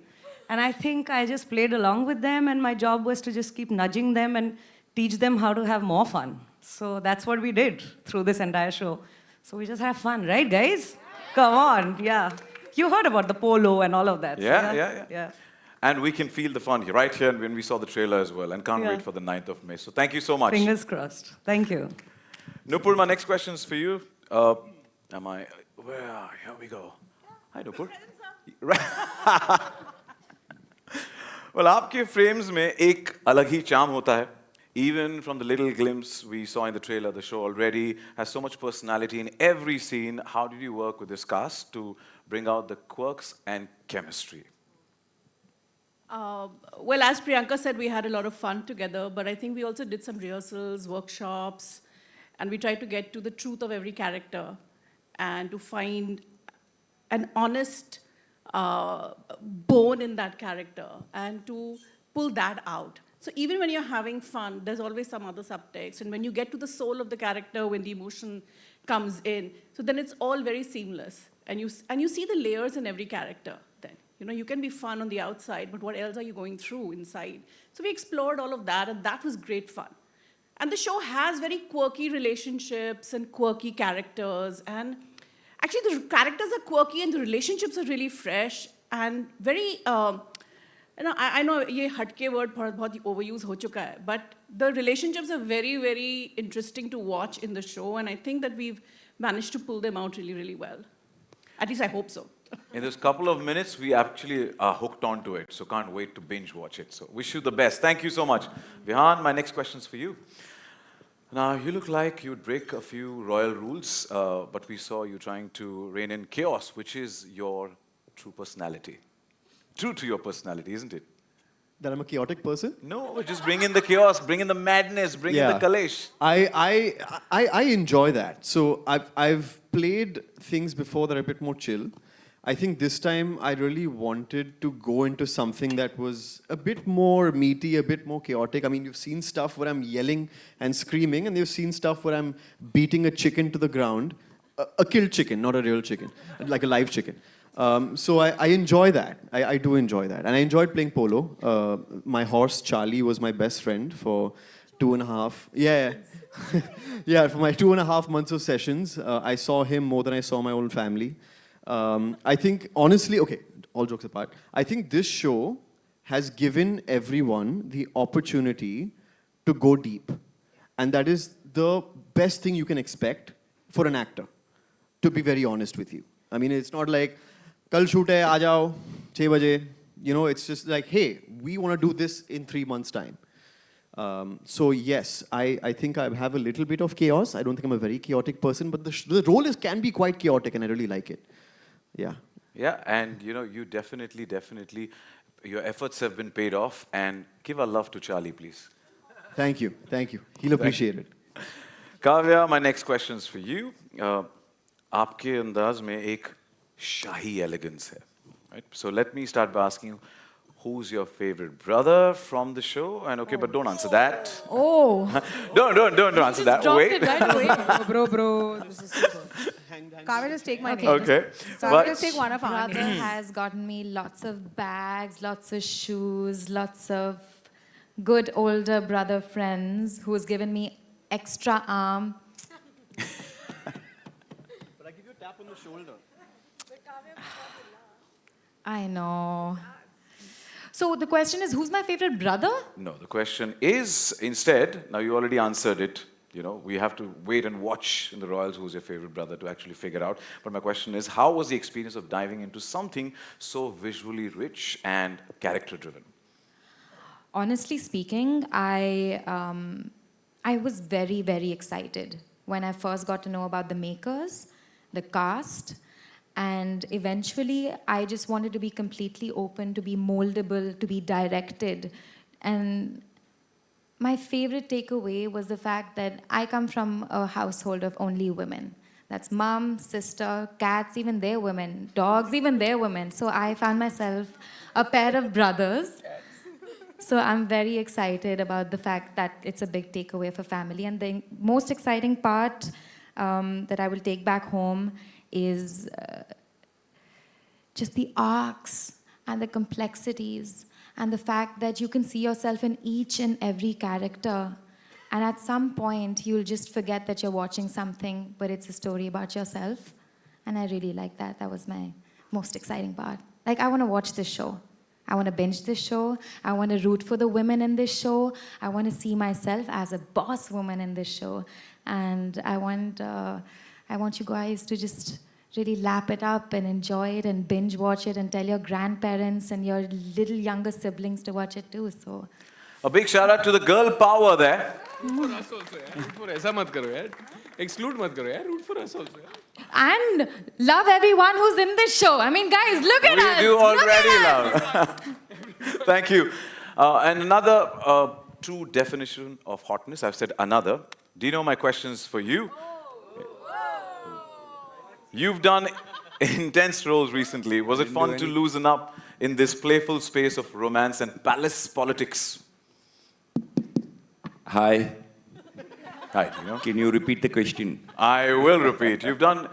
And I think I just played along with them, and my job was to just keep nudging them and teach them how to have more fun. So that's what we did through this entire show. So we just have fun, right, guys? Come on, yeah. You heard about the polo and all of that. Yeah. And we can feel the fun here, right here when we saw the trailer as well, and can't Yeah. wait for the 9th of May. So thank you so much. Fingers crossed. Thank you. Nupur, my next question is for you. Here we go. Hi, Nupur. Well, आपके frames में एक अलग ही charm होता है. Even from the little glimpse we saw in the trailer, the show already has so much personality in every scene. How did you work with this cast to bring out the quirks and chemistry? Well, as Priyanka said, we had a lot of fun together, but I think we also did some rehearsals, workshops, and we tried to get to the truth of every character and to find an honest bone in that character and to pull that out. So even when you're having fun, there's always some other subtext. And when you get to the soul of the character, when the emotion comes in, so then it's all very seamless. And you see the layers in every character then. You know, you can be fun on the outside, but what else are you going through inside? So we explored all of that, and that was great fun. And the show has very quirky relationships and quirky characters. And actually, the characters are quirky and the relationships are really fresh and very... you know, I know ये हटके word बहुत overuse हो चुका है, but the relationships are very, very interesting to watch in the show, and I think that we've managed to pull them out really, really well. At least I hope so. In this couple of minutes, we actually are hooked onto it, so can't wait to binge watch it. So wish you the best. Thank you so much. Vihan, my next question is for you. Now, you look like you'd break a few royal rules, but we saw you trying to rein in chaos, which is your true personality. True to your personality, isn't it? That I'm a chaotic person? No, just bring in the chaos, bring in the madness, bring in the kalesh. I enjoy that. So I've played things before that are a bit more chill. I think this time I really wanted to go into something that was a bit more meaty, a bit more chaotic. I mean, you've seen stuff where I'm yelling and screaming, and you've seen stuff where I'm beating a chicken to the ground. A killed chicken, not a real chicken, like a live chicken. So I enjoy that. I do enjoy that. And I enjoyed playing polo. My horse, Charlie, was my best friend for 2.5... Yeah. Yeah, for my 2.5 months of sessions. I saw him more than I saw my own family. I think, honestly, all jokes apart, I think this show has given everyone the opportunity to go deep. And that is the best thing you can expect for an actor, to be very honest with you. I mean, it's not like, kal shoot hai, aa jao, 6 baje. You know, it's just like, hey, we want to do this in 3 months' time. So yes, I think I have a little bit of chaos. I don't think I'm a very chaotic person, but the role can be quite chaotic, and I really like it. Yeah. Yeah, and you know, you definitely, your efforts have been paid off. And give our love to Charlie, please. Thank you. He'll appreciate it. Kavya, my next question is for you. आपके अंदाज में एक शाही elegance है, right? So let me start by asking you, who's your favorite brother from the show? And okay, but don't answer that. Oh. Don't answer that. Wait. Bro. This is super. Kavya, just take my name. Okay. Kavya, just take one of our Brother names. has gotten me lots of bags, lots of shoes, lots of good older brother friends who's given me extra arm. But I give you a tap on the shoulder. I know. So the question is, who's my favorite brother? No, the question is instead, now you already answered it. You know, we have to wait and watch in the Royals who's your favorite brother to actually figure out. But my question is, how was the experience of diving into something so visually rich and character-driven? Honestly speaking, I was very, very excited when I first got to know about the makers, the cast, and eventually I just wanted to be completely open, to be moldable, to be directed. And my favorite takeaway was the fact that I come from a household of only women. That's mom, sister, cats, even they're women, dogs, even they're women. So I found myself a pair of brothers. So I'm very excited about the fact that it's a big takeaway for family. And the most exciting part that I will take back home is just the arcs and the complexities and the fact that you can see yourself in each and every character. And at some point, you'll just forget that you're watching something, but it's a story about yourself. And I really like that. That was my most exciting part. Like, I want to watch this show. I want to binge this show. I want to root for the women in this show. I want to see myself as a boss woman in this show. And I want you guys to just really lap it up and enjoy it and binge watch it and tell your grandparents and your little younger siblings to watch it too. So a big shout out to the girl power there. For us also, yaar. Root for ऐसा मत करो यार. Exclude मत करो यार. Root for us also. Yaar. And love everyone who's in this show. I mean, guys, look at us. We do already love. Thank you. And another true definition of hotness, I've said another. Do you know my questions for you? You've done intense roles recently. Was it fun to loosen up in this playful space of romance and palace politics? Hi. Hi, you know? Can you repeat the question? I will repeat. You've done,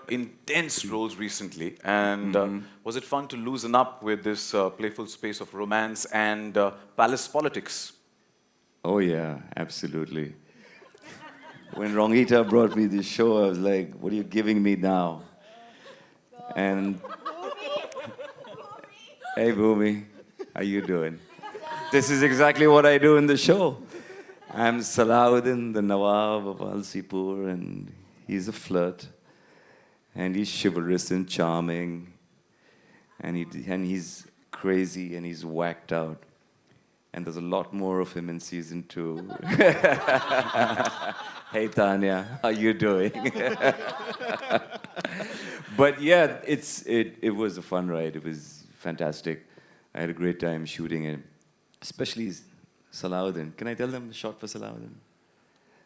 intense roles recently. And was it fun to loosen up with this playful space of romance and palace politics? Oh, yeah, absolutely. When Rongita brought me this show, I was like, what are you giving me now? And hey, Bhumi, how you doing? This is exactly what I do in the show. I'm Salahuddin, the Nawab of Alsipur, and he's a flirt. And he's chivalrous and charming. And he's crazy and he's whacked out. And there's a lot more of him in season 2. Hey, Tanya, how you doing? But yeah, it was a fun ride. It was fantastic. I had a great time shooting it, especially Salahuddin. Can I tell them the short for Salahuddin?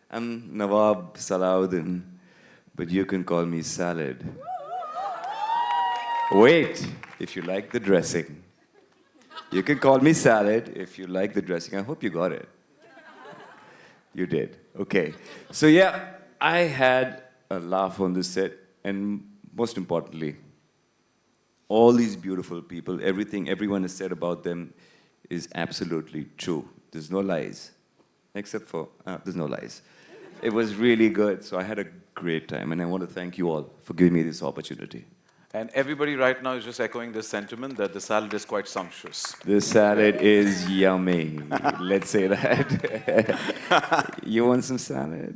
I'm Nawab Salahuddin, but you can call me Salad. Wait, if you like the dressing. You can call me Salad if you like the dressing. I hope you got it. You did. Okay. So yeah, I had a laugh on the set, and most importantly, all these beautiful people, everything everyone has said about them is absolutely true. There's no lies. Except for, there's no lies. It was really good, so I had a great time, and I want to thank you all for giving me this opportunity. And everybody right now is just echoing this sentiment that the salad is quite sumptuous. The salad is yummy. Let's say that. You want some salad?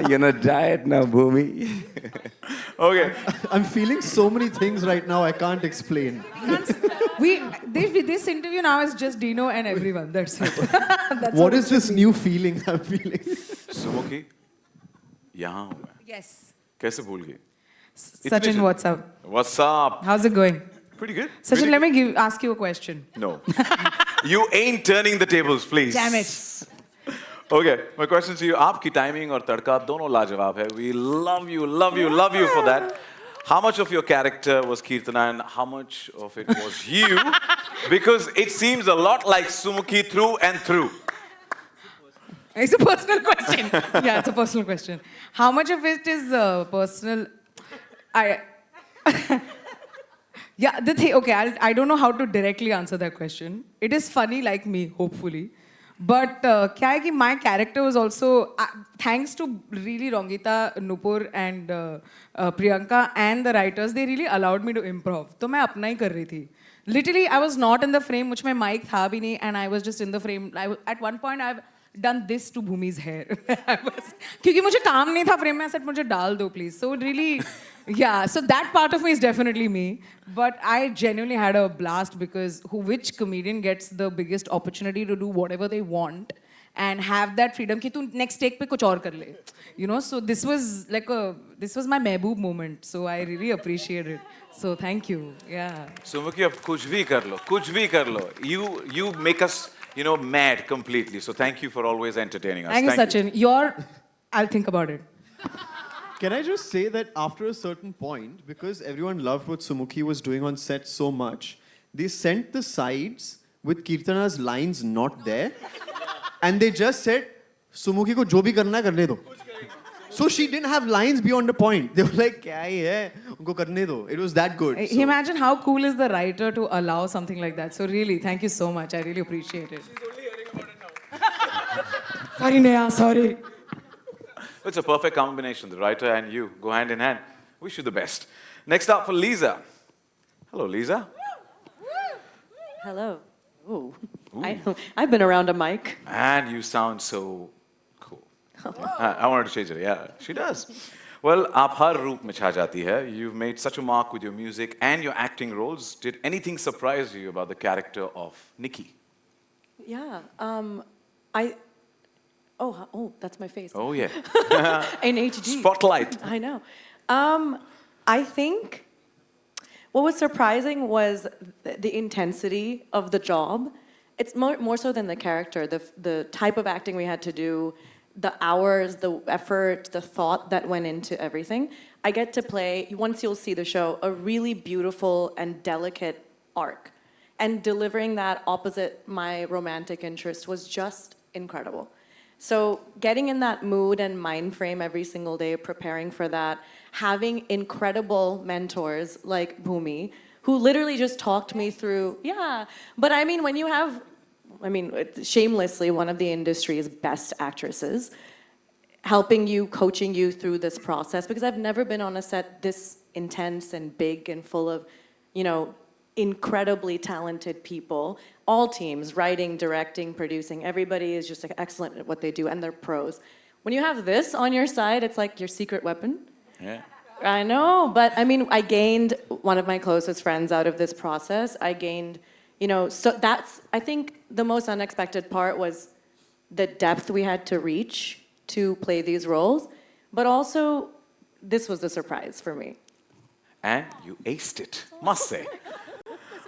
You're on a diet now, Bhumi. Okay. I'm feeling so many things right now I can't explain. This interview now is just Dino and everyone. That's it. That's What is this new feeling I'm feeling? Sumukhi, यहाँ हूँ मैं. Yes. कैसे भूल गई? Sachin, what's up? What's up? How's it going? Pretty good. Sachin, Pretty let me ask you a question. No. You ain't turning the tables, please. Damn it. Okay, my question to you. आपकी timing और तड़का दोनों लाजवाब है. We love you, love you, love you for that. How much of your character was Kirtana and how much of it was you? Because it seems a lot like Sumukhi through and through. It's a personal question. Yeah, it's a personal question. How much of it is personal? Yeah, the thing. Okay, I don't know how to directly answer that question. It is funny like me, hopefully. But क्या है कि my character was also thanks to really Rongita, Nupur and Priyanka and the writers, they really allowed me to improv. तो मैं अपना ही कर रही थी. Literally, I was not in the frame. मुझ में mic था भी नहीं, and I was just in the frame. At one point, I've done this to Bhumi's hair. क्योंकि मुझे काम नहीं था frame में. I said मुझे डाल दो please. So really, yeah. So that part of me is definitely me. But I genuinely had a blast because which comedian gets the biggest opportunity to do whatever they want and have that freedom कि तू next take पे कुछ और कर ले. You know, so this was my mehboob moment. So I really appreciate it. So thank you. Yeah. Sumukhi, अब कुछ भी कर लो. You make us, mad completely. So thank you for always entertaining us. Thank you, Sachin. I'll think about it. Can I just say that after a certain point, because everyone loved what Sumukhi was doing on set so much, they sent the sides with Kirtana's lines not there, and they just said, Sumukhi ko jo bhi karna hai, karne do. So she didn't have lines beyond a point. They were like, kya hi hai? Unko karne do. It was that good. So. Imagine how cool is the writer to allow something like that. So really, thank you so much. I really appreciate it. She's only hearing about it now. Sorry, Neha, sorry. It's a perfect combination. The writer and you go hand in hand. Wish you the best. Next up for Lisa. Hello, Lisa. Hello. Ooh. I've been around a mic. And you sound so cool. I wanted to change it. Yeah, she does. Well, आप हर रूप में छा जाती है. You've made such a mark with your music and your acting roles. Did anything surprise you about the character of Nikki? Yeah. Oh, that's my face. Oh, yeah. In HD. Spotlight. I know. I think what was surprising was the intensity of the job. It's more so than the character, the type of acting we had to do, the hours, the effort, the thought that went into everything. I get to play, once you'll see the show, a really beautiful and delicate arc. And delivering that opposite my romantic interest was just incredible. So getting in that mood and mind frame every single day, preparing for that, having incredible mentors like Bhumi, who literally just talked me through, yeah. But I mean, when you have, shamelessly, one of the industry's best actresses, helping you, coaching you through this process, because I've never been on a set this intense and big and full of, incredibly talented people, all teams, writing, directing, producing, everybody is just excellent at what they do, and they're pros. When you have this on your side, it's like your secret weapon. Yeah. I know, but I gained one of my closest friends out of this process. I gained, so that's, I think the most unexpected part was the depth we had to reach to play these roles, but also this was the surprise for me. And you aced it, must say.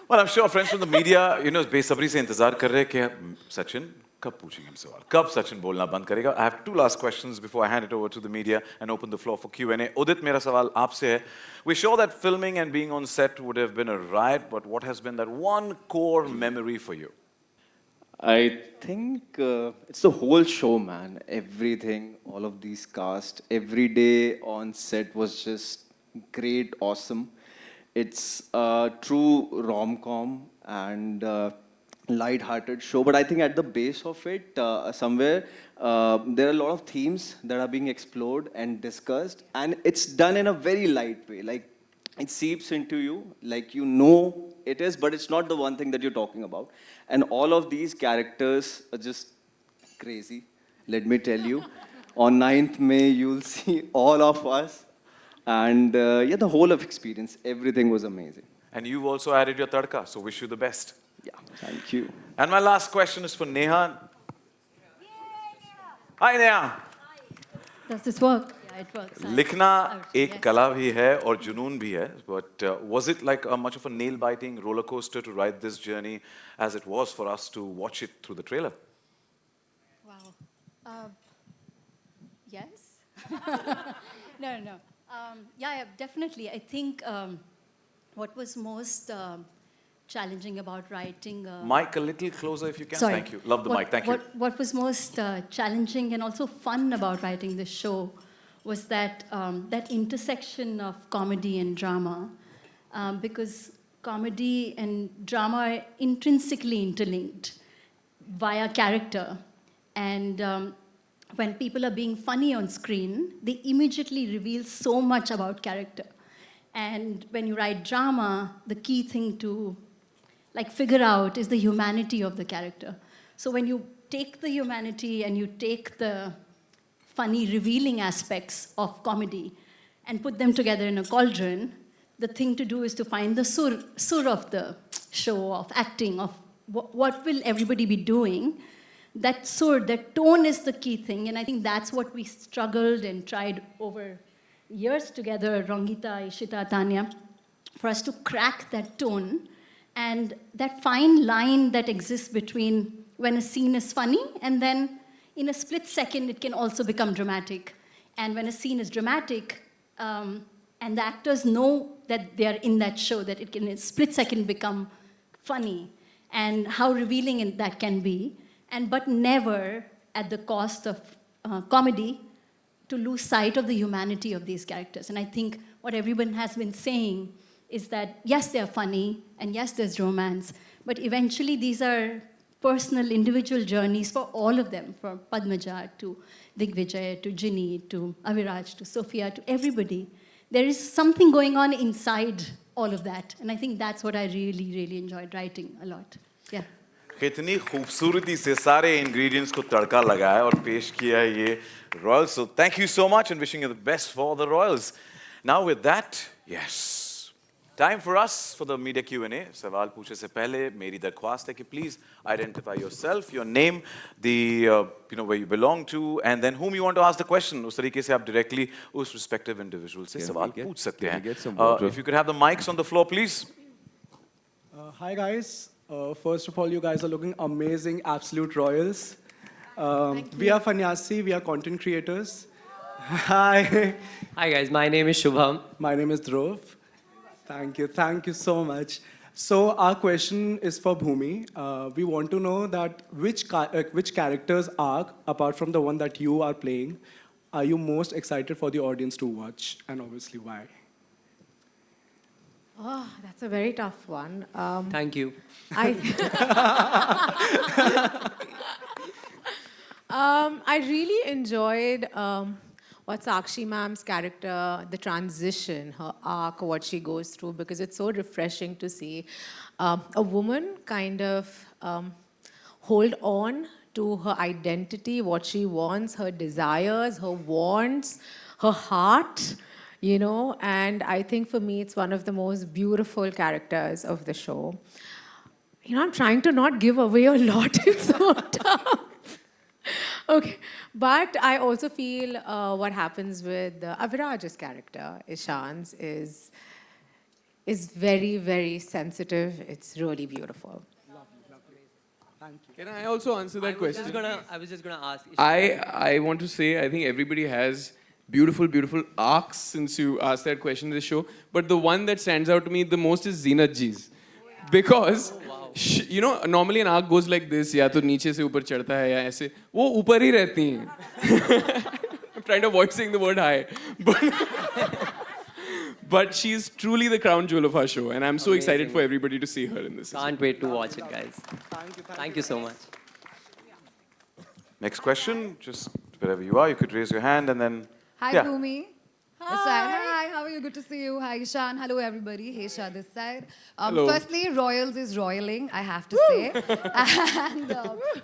Well, I'm sure friends from the media, बेसब्री से इंतजार कर रहे हैं कि सचिन कब पूछेंगे हम सवाल, कब सचिन बोलना बंद करेगा. I have two last questions before I hand it over to the media and open the floor for Q&A. Udit, मेरा सवाल आपसे है. We're sure that filming and being on set would have been a riot, but what has been that one core memory for you? I think it's the whole show, man. Everything, all of these cast, every day on set was just great, awesome. It's a true rom-com, and light-hearted show, but I think at the base of it, somewhere, there are a lot of themes that are being explored and discussed, and it's done in a very light way. Like, it seeps into you, like you know it is, but it's not the one thing that you're talking about. And all of these characters are just crazy, let me tell you. On 9th May, you'll see all of us. And yeah, the whole of experience, everything was amazing. And you've also added your tadka, so wish you the best. Yeah, thank you. And my last question is for Neha. Hi Neha. Does this work? Yeah, it works. लिखना एक कला भी है और जुनून भी है, but was it like much of a nail-biting roller coaster to ride this journey as it was for us to watch it through the trailer? Wow. Yes. No. Yeah, definitely. I think what was most challenging about writing. Mic a little closer if you can. Sorry. Thank you. Love the mic. Thank you. What was most challenging and also fun about writing this show was that that intersection of comedy and drama, because comedy and drama are intrinsically interlinked via character, and when people are being funny on screen, they immediately reveal so much about character. And when you write drama, the key thing to figure out is the humanity of the character. So when you take the humanity and you take the funny, revealing aspects of comedy and put them together in a cauldron, the thing to do is to find the sur of the show, of acting, of what will everybody be doing. That sur, that tone is the key thing, and I think that's what we struggled and tried over years together, Rangita, Ishita, Tanya, for us to crack that tone and that fine line that exists between when a scene is funny and then in a split second it can also become dramatic. And when a scene is dramatic and the actors know that they are in that show, that it can in a split second become funny, and how revealing that can be, but never at the cost of comedy, to lose sight of the humanity of these characters. And I think what everyone has been saying is that, yes, they're funny, and yes, there's romance, but eventually these are personal, individual journeys for all of them, from Padmaja to Digvijay to Ginny to Aviraj to Sophia to everybody. There is something going on inside all of that, and I think that's what I really, really enjoyed writing a lot. Yeah. कितनी खूबसूरती से सारे ingredients को तड़का लगाया और पेश किया ये Royals. So thank you so much and wishing you the best for the Royals. Now with that, yes, time for us for the media Q&A. सवाल पूछने से पहले मेरी दरख्वास्त है कि please identify yourself, your name, the where you belong to, and then whom you want to ask the question. उस तरीके से आप directly उस respective individual से सवाल पूछ सकते हैं. If you could have the mics on the floor, please. Hi guys. First of all, you guys are looking amazing, absolute royals. We are Fanyasi, we are content creators. Hi. Hi guys, my name is Shubham. My name is Dhruv. Thank you so much. So our question is for Bhumi. We want to know that which character's arc, apart from the one that you are playing, are you most excited for the audience to watch, and obviously why? Oh, that's a very tough one. Thank you. I really enjoyed what Sakshi ma'am's character, the transition, her arc, what she goes through, because it's so refreshing to see a woman kind of hold on to her identity, what she wants, her desires, her wants, her heart. And I think for me, it's one of the most beautiful characters of the show. I'm trying to not give away a lot. It's so tough. Okay. But I also feel what happens with Aviraj's character, Ishan's, is very, very sensitive. It's really beautiful. Thank you. Can I also answer that question? I was just going to ask. I want to say, I think everybody has beautiful arcs since you asked that question in the show. But the one that stands out to me the most is Zeenat Ji's. Because, normally an arc goes like this, या तो नीचे से ऊपर चढ़ता है या ऐसे, वो ऊपर ही रहती हैं. I'm trying to avoid saying the word high. But she's truly the crown jewel of our show, and I'm so excited Amazing. for everybody to see her in this. Can't wait to watch it, guys. Thank you so much. Next question, just wherever you are, you could raise your hand and then. Hi, yeah. Bhumi. This side. Hi, how are you? Good to see you. Hi, Ishan. Hello, everybody. Hey, Shah, this side. Hello. Firstly, Royals is royaling, I have to say. And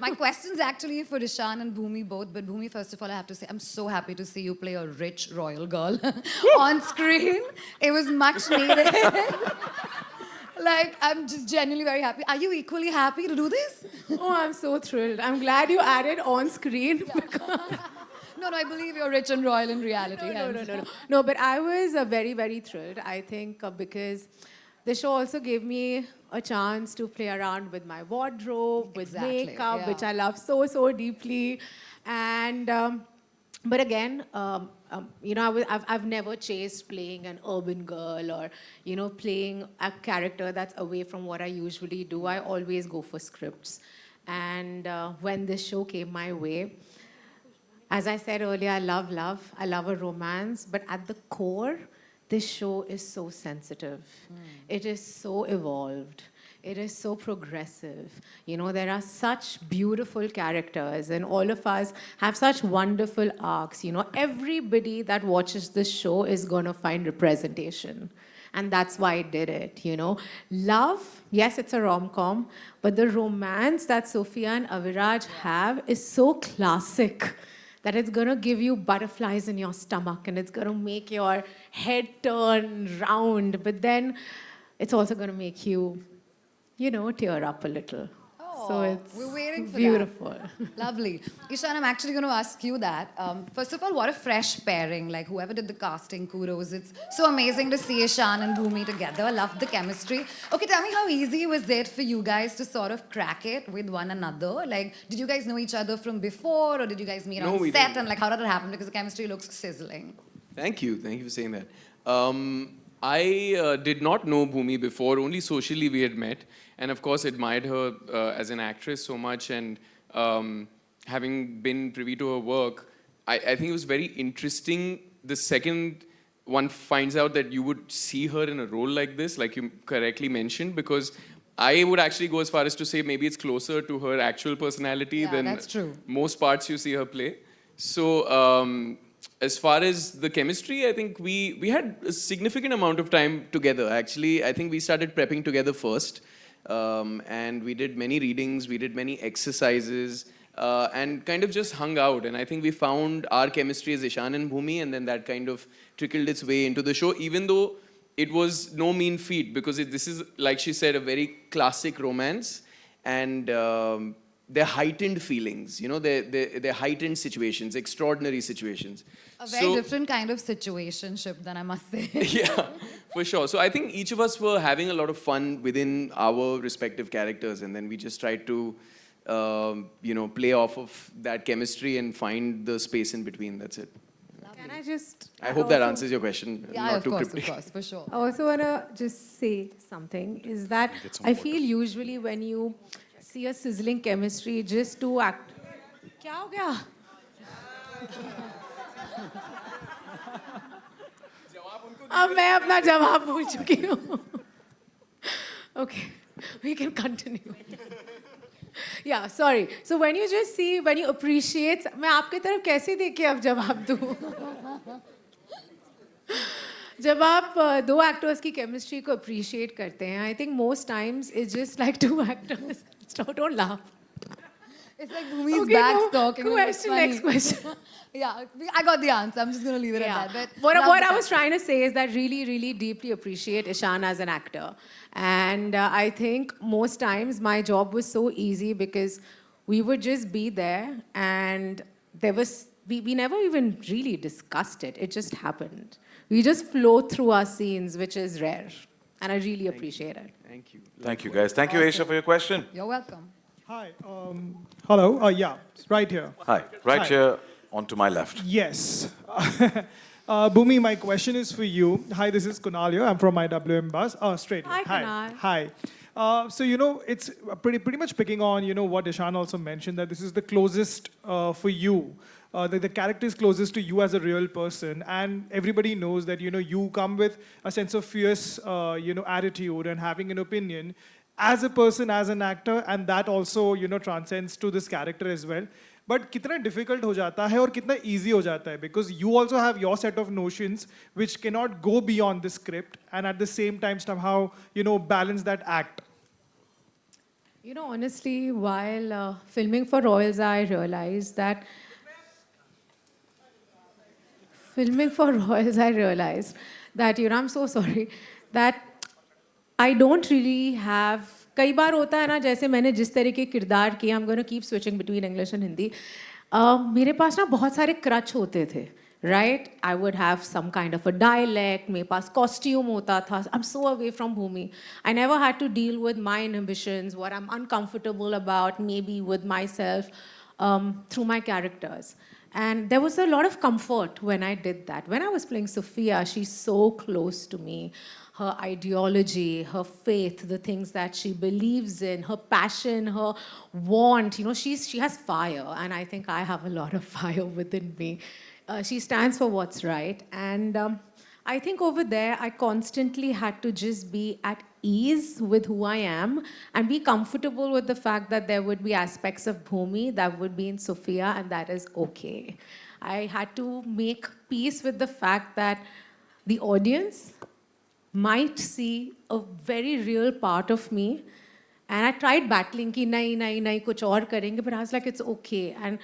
my question's actually for Ishan and Bhumi both. But Bhumi, first of all, I have to say, I'm so happy to see you play a rich royal girl on screen. It was much needed. Like, I'm just genuinely very happy. Are you equally happy to do this? Oh, I'm so thrilled. I'm glad you added on screen. No, I believe you're rich and royal in reality. No, but I was very, very thrilled. I think because the show also gave me a chance to play around with my wardrobe, with makeup, which I love so, so deeply. And, but again, you know, I've never chased playing an urban girl or, you know, playing a character that's away from what I usually do. I always go for scripts. And when this show came my way, as I said earlier, I love love. I love a romance. But at the core, this show is so sensitive. It is so evolved. It is so progressive. You know, there are such beautiful characters, and all of us have such wonderful arcs. You know, everybody that watches this show is going to find representation. And that's why it did it, you know. Love, yes, it's a rom-com, but the romance that Sophia and Aviraj have is so classic that it's going to give you butterflies in your stomach and it's going to make your head turn round. But then it's also going to make you, you know, tear up a little. So it's we're waiting for beautiful. that. Lovely. Ishan, I'm actually going to ask you that. First of all, what a fresh pairing. Like, whoever did the casting, kudos. It's so amazing to see Ishan and Bhumi together. I love the chemistry. Okay, tell me, how easy was it for you guys to sort of crack it with one another? Like, did you guys know each other from before, or did you guys meet No, on we set? didn't. And like, how did it happen? Because the chemistry looks sizzling. Thank you for saying that. I did not know Bhumi before, only socially we had met. And of course, admired her as an actress so much. And having been privy to her work, I think it was very interesting the second one finds out that you would see her in a role like this, like you correctly mentioned, because I would actually go as far as to say maybe it's closer to her actual personality than that's true. most parts you see her play. So as far as the chemistry, I think we had a significant amount of time together. Actually, I think we started prepping together first. And we did many readings, we did many exercises, and kind of just hung out. And I think we found our chemistry as Ishan and Bhumi, and then that kind of trickled its way into the show, even though it was no mean feat, because this is, like she said, a very classic romance. And they're heightened feelings, you know, they're heightened situations, extraordinary situations. A very different kind of situationship, then I must say. Yeah, for sure. So I think each of us were having a lot of fun within our respective characters, and then we just tried to, you know, play off of that chemistry and find the space in between. That's it. Can I just... I hope that answers your question. Yeah, Not of too course, cryptic. for sure. I also want to just say something, is that I feel usually when you see a sizzling chemistry, just to act... क्या हो गया? अब मैं अपना जवाब भूल चुकी हूँ. Okay, we can continue. Yeah, sorry. So when you just see, when you appreciate, मैं आपके तरफ कैसे देख के अब जवाब दूँ? जब आप दो एक्टर्स की केमिस्ट्री को अप्रिशिएट करते हैं, I think most times it's just like two actors. Don't laugh. It's like Bhumi's Okay, back no, talking. question, next question. Yeah, I got the answer. I'm just going to leave it at that. But What I was trying to say is that really, really deeply appreciate Ishan as an actor. And I think most times my job was so easy because we would just be there and there was, we never even really discussed it. It just happened. We just flow through our scenes, which is rare. And I really appreciate it. Thank you. Thank you, guys. Thank you, Aisha, for your question. You're welcome. Hi. Hello. Yeah, right here. Hi. Right here on to my left. Yes. Bhumi, my question is for you. Hi, this is Kunal here. I'm from IWM Bus. Oh, straight. Hi, Kunal. Hi. So it's pretty much picking on what Ishan also mentioned, that this is the closest for you. The character is closest to you as a real person, and everybody knows that you come with a sense of fierce attitude and having an opinion as a person, as an actor, and that also transcends to this character as well. But कितना difficult हो जाता है और कितना easy हो जाता है, because you also have your set of notions which cannot go beyond the script, and at the same time somehow balance that act. Honestly, while filming for Royals, I realized that I'm so sorry that I don't really have. कई बार होता है ना, जैसे मैंने जिस तरह के किरदार किए, I'm going to keep switching between English and Hindi. मेरे पास ना बहुत सारे क्रच होते थे, right? I would have some kind of a dialect. मेरे पास costume होता था. I'm so away from Bhumi. I never had to deal with my inhibitions, what I'm uncomfortable about, maybe with myself, through my characters. And there was a lot of comfort when I did that. When I was playing Sophia, she's so close to me. Her ideology, her faith, the things that she believes in, her passion, her want. She has fire, and I think I have a lot of fire within me. She stands for what's right. And I think over there, I constantly had to just be at ease with who I am and be comfortable with the fact that there would be aspects of Bhumi that would be in Sophia, and that is okay. I had to make peace with the fact that the audience might see a very real part of me. And I tried battling ki nahi, kuch aur karenge, but I was like, it's okay. And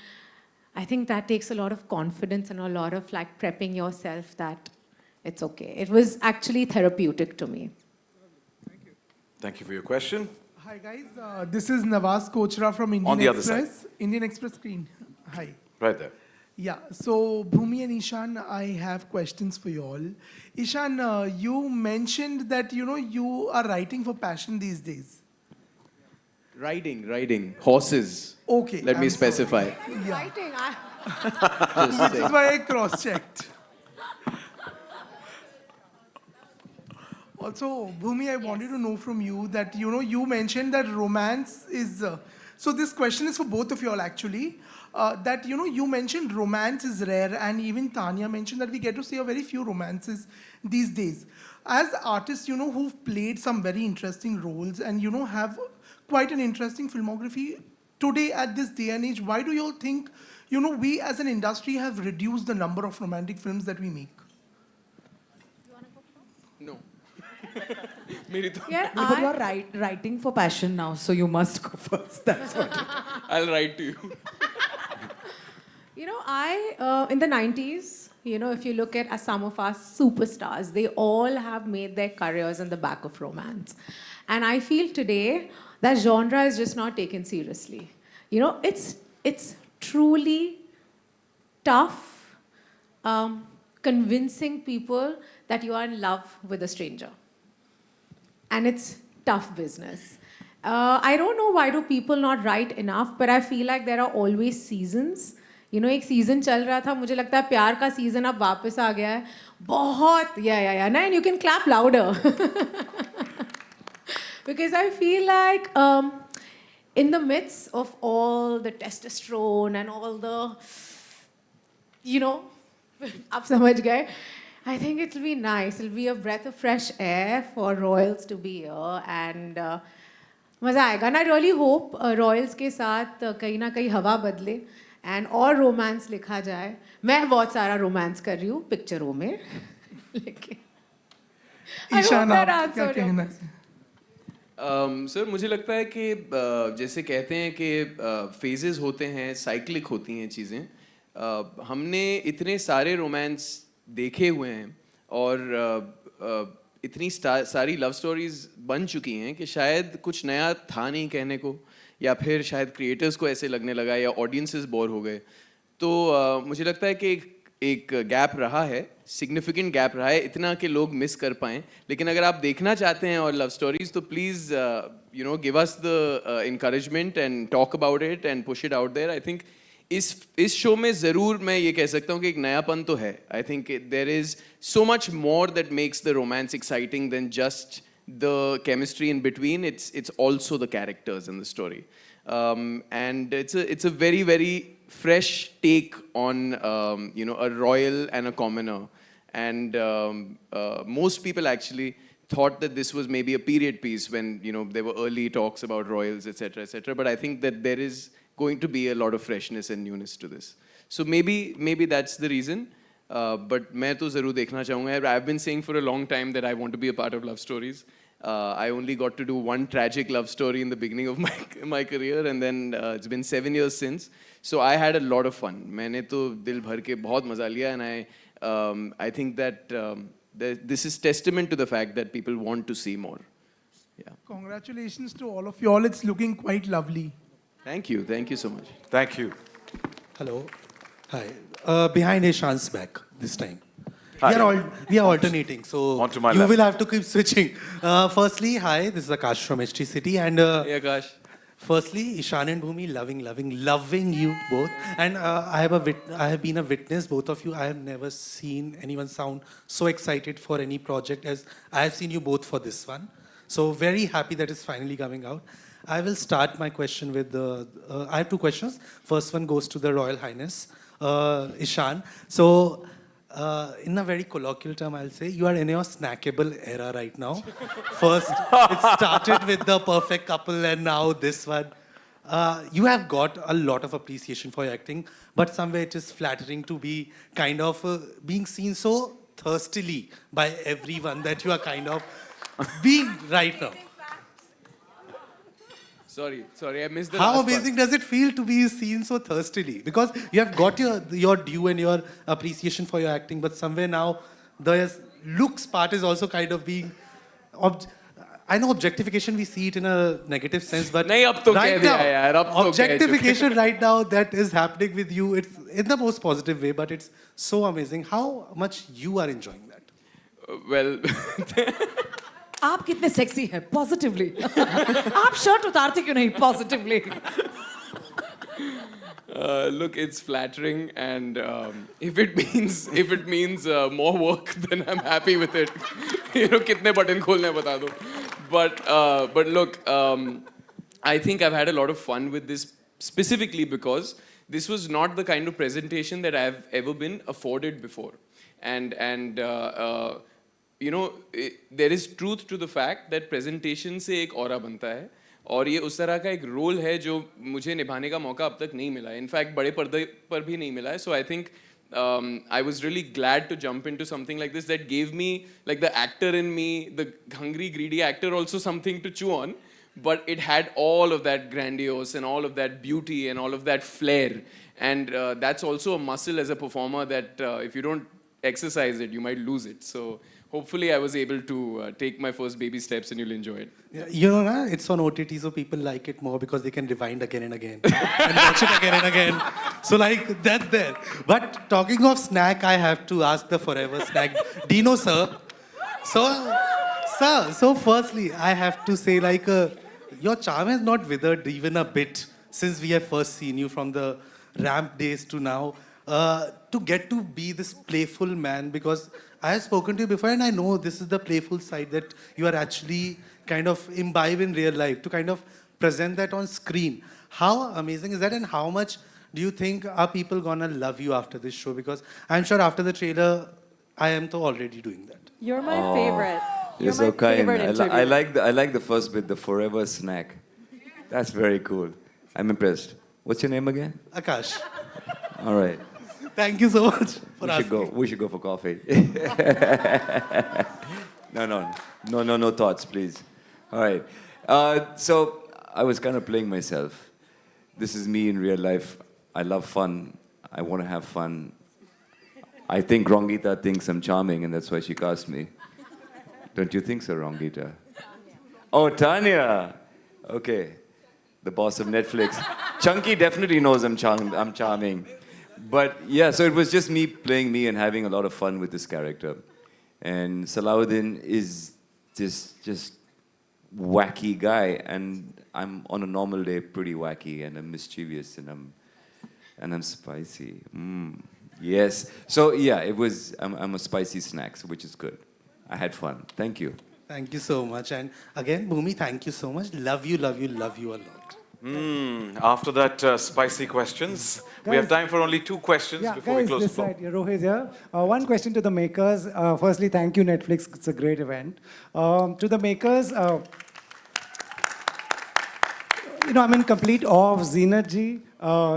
I think that takes a lot of confidence and a lot of prepping yourself that it's okay. It was actually therapeutic to me. Thank you for your question. Hi guys, this is Nawaz Kochra from Indian On the other Express. side. Indian Express screen. Hi. Right there. Yeah, so Bhumi and Ishan, I have questions for you all. Ishan, you mentioned that you are writing for passion these days. Riding, horses. Okay. Let me specify. Yeah. Writing, Just Which is why I cross-checked. Also, Bhumi, I wanted to know from you that, you mentioned that romance is... so this question is for both of you all, actually. That, you mentioned romance is rare, and even Tanya mentioned that we get to see a very few romances these days. As artists, who've played some very interesting roles and, have quite an interesting filmography, today at this day and age, why do you all think, we as an industry have reduced the number of romantic films that we make? No. Yeah, but you're writing for passion now, so you must go first. That's what. I'll write to you. I, in the 90s, if you look at some of our superstars, they all have made their careers on the back of romance. And I feel today that genre is just not taken seriously. It's truly tough convincing people that you are in love with a stranger. And it's tough business. I don't know why do people not write enough, but I feel like there are always seasons. एक season चल रहा था, मुझे लगता है प्यार का season अब वापस आ गया है. बहुत, yeah. And you can clap louder. Because I feel like in the midst of all the testosterone and all the, आप समझ गए, I think it'll be nice. It'll be a breath of fresh air for Royals to be here, and मजा आएगा. And I really hope Royals के साथ कहीं ना कहीं हवा बदले and और romance लिखा जाए. मैं बहुत सारा romance कर रही हूँ पिक्चरों में. लेकिन ईशान, आप क्या कहना है? सर मुझे लगता है कि जैसे कहते हैं कि फेजेस होते हैं, साइक्लिक होती हैं चीज़ें. हमने इतने सारे रोमांस देखे हुए हैं और इतनी सारी लव स्टोरीज बन चुकी हैं कि शायद कुछ नया था नहीं कहने को, या फिर शायद क्रिएटर्स को ऐसे लगने लगा, या ऑडियंसेस बोर हो गए. तो मुझे लगता है कि एक गैप रहा है, सिग्निफिकेंट गैप रहा है, इतना कि लोग मिस कर पाएँ. लेकिन अगर आप देखना चाहते हैं और लव स्टोरीज, तो please give us the encouragement and talk about it and push it out there. I think इस शो में ज़रूर मैं ये कह सकता हूँ कि एक नयापन तो है. I think there is so much more that makes the romance exciting than just the chemistry in between. It's also the characters in the story, and it's a very very fresh take on a royal and a commoner, and most people actually thought that this was maybe a period piece when there were early talks about royals, etc., etc. But I think that there is going to be a lot of freshness and newness to this. So maybe that's the reason. But मैं तो ज़रूर देखना चाहूँगा. I've been saying for a long time that I want to be a part of love stories. I only got to do one tragic love story in the beginning of my career, and then it's been 7 years since. So I had a lot of fun. मैंने तो दिल भर के बहुत मज़ा लिया, and I think that this is testament to the fact that people want to see more. Yeah. Congratulations to all of you all. It's looking quite lovely. Thank you so much. Thank you. Hello. Hi. Behind Ishan's back this time. Hi. We are alternating, so On to my you left. will have to keep switching. Firstly, hi, this is Akash from HT City, and Hey Akash. firstly, Ishan and Bhumi, loving you both. And I have been a witness, both of you. I have never seen anyone sound so excited for any project as I have seen you both for this one. So very happy that it's finally coming out. I will start my question with I have two questions. First one goes to the Royal Highness, Ishan. So, in a very colloquial term, I'll say you are in your snackable era right now. First, it started with the perfect couple, and now this one. You have got a lot of appreciation for your acting, but somewhere it is flattering to be kind of being seen so thirstily by everyone that you are kind of being right now. Sorry, I missed the How last part. amazing does it feel to be seen so thirstily? Because you have got your due and your appreciation for your acting, but somewhere now the looks part is also kind of being. I know objectification, we see it in a negative sense, but नहीं, अब तो right कह दिया now, यार, अब तो कह objectification right now that is happening with you, it's in the most positive way, but it's so amazing. How much you are enjoying that? Well, आप कितने सेक्सी हैं पॉजिटिवली आप शर्ट उतारते क्यों नहीं positively look, it's flattering, and if it means more work, then I'm happy with it. कितने button खोलने हैं बता दो. But look, I think I've had a lot of fun with this specifically because this was not the kind of presentation that I've ever been afforded before, and there is truth to the fact that presentation से एक aura बनता है. और ये उस तरह का एक रोल है जो मुझे निभाने का मौका अब तक नहीं मिला है. इनफैक्ट बड़े पर्दे पर भी नहीं मिला है. So I think I was really glad to jump into something like this that gave me, like the actor in me, the hungry, greedy actor, also something to chew on. But it had all of that grandiose and all of that beauty and all of that flair. And that's also a muscle as a performer that if you don't exercise it, you might lose it. So hopefully I was able to take my first baby steps and you'll enjoy it. Yeah, you know, na, it's on OTT, so people like it more because they can rewind again and again and watch it again and again. So, like, that's there. But talking of snack, I have to ask the forever snack, Dino, sir. So firstly, I have to say, like, your charm has not withered even a bit since we have first seen you from the ramp days to now. To get to be this playful man, because I have spoken to you before and I know this is the playful side that you are actually kind of imbibe in real life, to kind of present that on screen. How amazing is that, and how much do you think are people gonna love you after this show? Because I'm sure after the trailer, I am already doing that. You're my favorite. You're so kind. I like the first bit, the forever snack. That's very cool. I'm impressed. What's your name again? Akash. All right. Thank you so much for asking. We should go for coffee. No thoughts, please. All right. So I was kind of playing myself. This is me in real life. I love fun. I want to have fun. I think Rongita thinks I'm charming, and that's why she cast me. Don't you think so, Rongita? Oh, Tanya. Okay. The boss of Netflix. Chunky definitely knows I'm charming. But yeah, so it was just me playing me and having a lot of fun with this character. And Salahuddin is just wacky guy, and I'm on a normal day pretty wacky, and I'm mischievous, and I'm spicy. Yes. So yeah, I'm a spicy snack, which is good. I had fun. Thank you. Thank you so much. And again, Bhumi, thank you so much. Love you, love you, love you a lot. After that spicy questions, we have time for only 2 questions before we close the this floor. side, Rohit here. One question to the makers. Firstly, thank you, Netflix. It's a great event. To the makers, I'm in complete awe of Zeenat ji.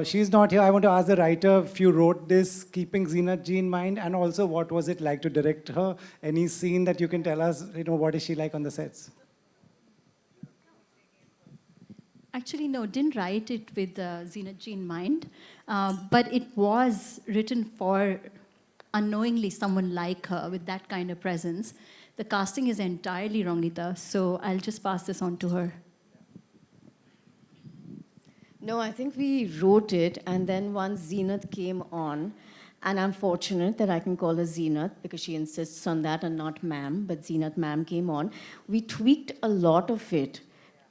She's not here. I want to ask the writer if you wrote this keeping Zeenat ji in mind, and also what was it like to direct her? Any scene that you can tell us, what is she like on the sets? Actually, no, didn't write it with Zeenat ji in mind, but it was written for unknowingly someone like her with that kind of presence. The casting is entirely wrong, Nita, so I'll just pass this on to her. No, I think we wrote it, and then once Zeenat came on, and I'm fortunate that I can call her Zeenat because she insists on that and not ma'am, but Zeenat ma'am came on. We tweaked a lot of it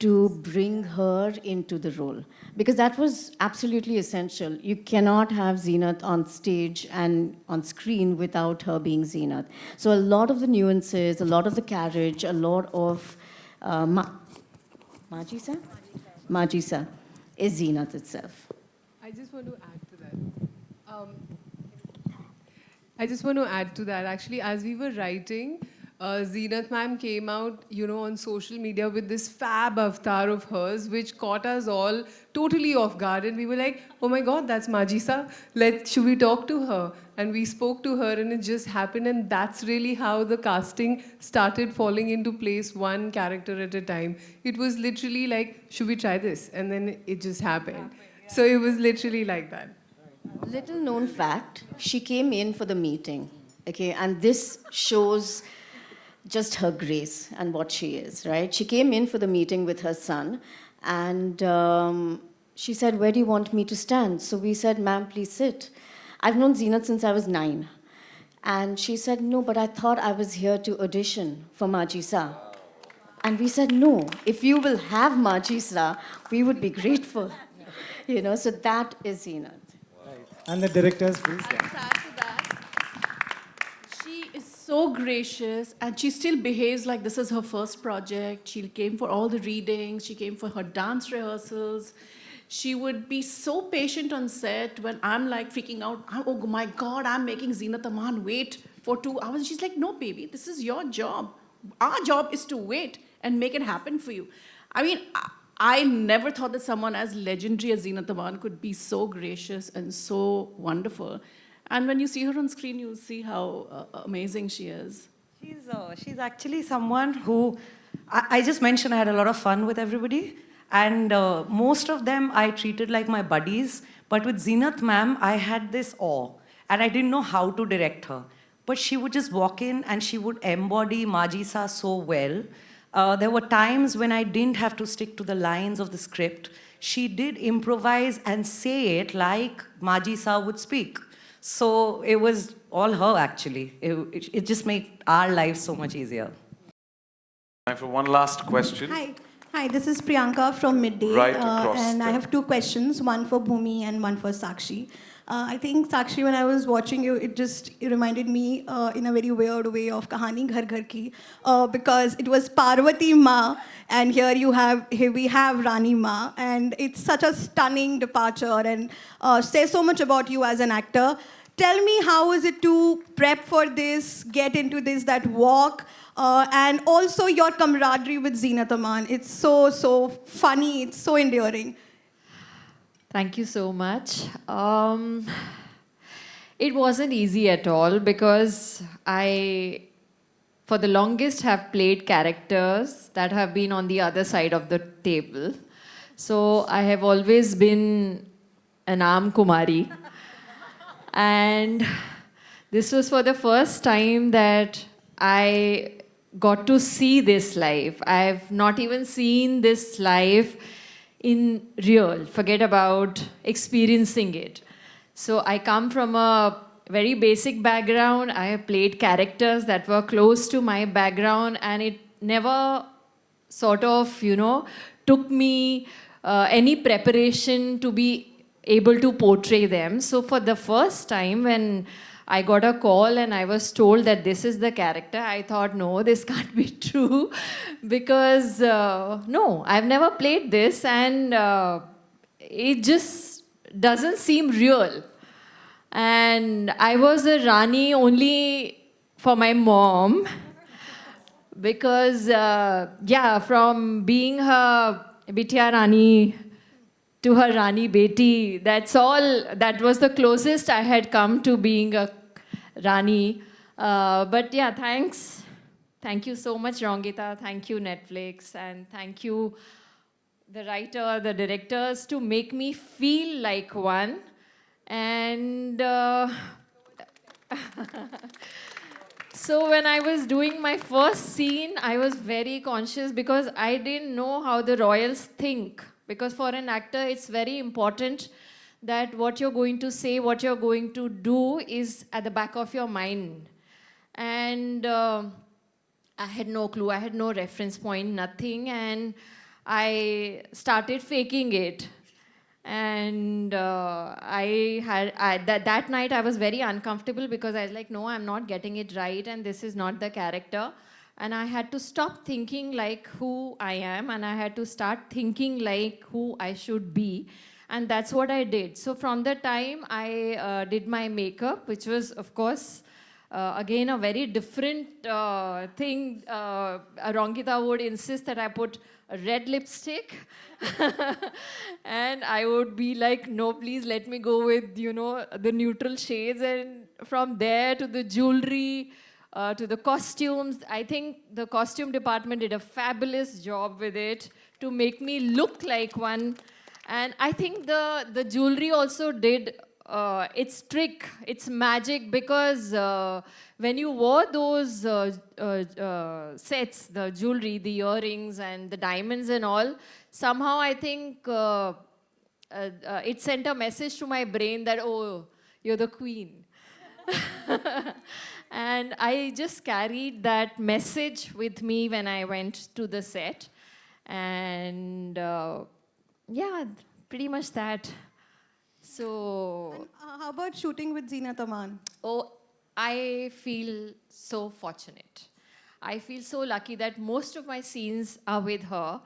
to bring her into the role because that was absolutely essential. You cannot have Zeenat on stage and on screen without her being Zeenat. So a lot of the nuances, a lot of the carriage, a lot of Majisa? Majisa is Zeenat itself. I just want to add to that. Actually, as we were writing, Zeenat ma'am came out, on social media with this fab avatar of hers, which caught us all totally off guard. And we were like, oh my God, that's Majisa. Should we talk to her? And we spoke to her and it just happened. And that's really how the casting started falling into place, one character at a time. It was literally like, should we try this? And then it just happened. So it was literally like that. Little known fact, she came in for the meeting, okay? And this shows just her grace and what she is, right? She came in for the meeting with her son, and she said, where do you want me to stand? So we said, ma'am, please sit. I've known Zeenat since I was 9. And she said, no, but I thought I was here to audition for Majisa. And we said, no, if you will have Majisa, we would be grateful. So that is Zeenat. And the directors, please. She is so gracious, and she still behaves like this is her first project. She came for all the readings. She came for her dance rehearsals. She would be so patient on set when I'm like freaking out. Oh my God, I'm making Zeenat Aman wait for 2 hours. She's like, no, baby, this is your job. Our job is to wait and make it happen for you. I mean, I never thought that someone as legendary as Zeenat Aman could be so gracious and so wonderful. And when you see her on screen, you'll see how amazing she is. She's actually someone who, I just mentioned I had a lot of fun with everybody. And most of them I treated like my buddies. But with Zeenat ma'am, I had this awe. And I didn't know how to direct her. But she would just walk in and she would embody Majisa so well. There were times when I didn't have to stick to the lines of the script. She did improvise and say it like Majisa would speak. So it was all her, actually. It just made our lives so much easier. Time for one last question. Hi, this is Priyanka from Midday. Right across and I have 2 questions, one for Bhumi and one for Sakshi. I think, Sakshi, when I was watching you, it reminded me in a very weird way of Kahani Ghar Ghar Ki, because it was Parvati Ma, and here we have Rani Ma, and it's such a stunning departure and says so much about you as an actor. Tell me, how is it to prep for this, get into this, that walk, and also your camaraderie with Zeenat Aman? It's so funny, it's so endearing. Thank you so much. It wasn't easy at all because I, for the longest, have played characters that have been on the other side of the table. So I have always been an Aam Kumari. And this was for the first time that I got to see this live. I've not even seen this live in real, forget about experiencing it. So I come from a very basic background. I have played characters that were close to my background, and it never sort of, took me any preparation to be able to portray them. So for the first time when I got a call and I was told that this is the character. I thought, no, this can't be true because, no, I've never played this and it just doesn't seem real. And I was a Rani only for my mom because, yeah, from being her Bitya Rani to her Rani Beti, that's all, that was the closest I had come to being a Rani. But yeah, thanks. Thank you so much, Rongita. Thank you, Netflix. And thank you, the writer, the directors, to make me feel like one. And so when I was doing my first scene, I was very conscious because I didn't know how the royals think. Because for an actor, it's very important that what you're going to say, what you're going to do is at the back of your mind. And I had no clue, I had no reference point, nothing. And I started faking it. And that night I was very uncomfortable because I was like, no, I'm not getting it right and this is not the character. And I had to stop thinking like who I am and I had to start thinking like who I should be. And that's what I did. So from the time I did my makeup, which was, of course, again, a very different thing. Rongita would insist that I put a red lipstick. And I would be like, no, please let me go with, you know, the neutral shades. And from there to the jewelry, to the costumes, I think the costume department did a fabulous job with it to make me look like one. And I think the jewelry also did its trick, its magic, because when you wore those sets, the jewelry, the earrings and the diamonds and all, somehow I think it sent a message to my brain that, oh, you're the queen. And I just carried that message with me when I went to the set. And yeah, pretty much that. So... And, how about shooting with Zeenat Aman? Oh, I feel so fortunate. I feel so lucky that most of my scenes are with her.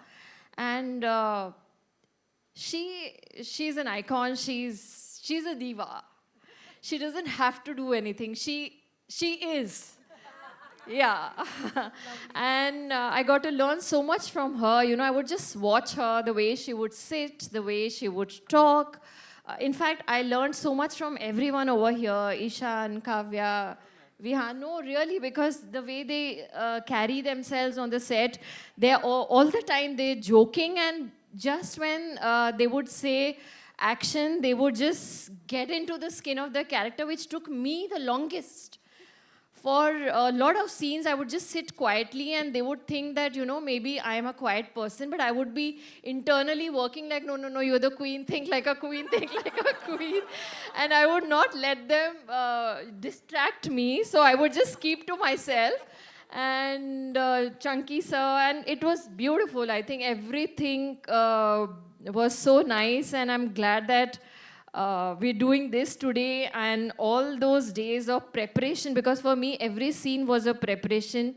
And she's an icon. She's a diva. She doesn't have to do anything. She is. Yeah. And I got to learn so much from her. You know, I would just watch her, the way she would sit, the way she would talk. In fact, I learned so much from everyone over here, Ishan, Kavya, Vihan. No, really, because the way they carry themselves on the set, they're all the time they're joking, and just when they would say action, they would just get into the skin of the character, which took me the longest. For a lot of scenes, I would just sit quietly and they would think that, you know, maybe I am a quiet person, but I would be internally working like, no, no, no, you're the queen, think like a queen, think like a queen. And I would not let them distract me, so I would just keep to myself. And Chunky sir, and it was beautiful. I think everything was so nice, and I'm glad that we're doing this today, and all those days of preparation, because for me, every scene was a preparation,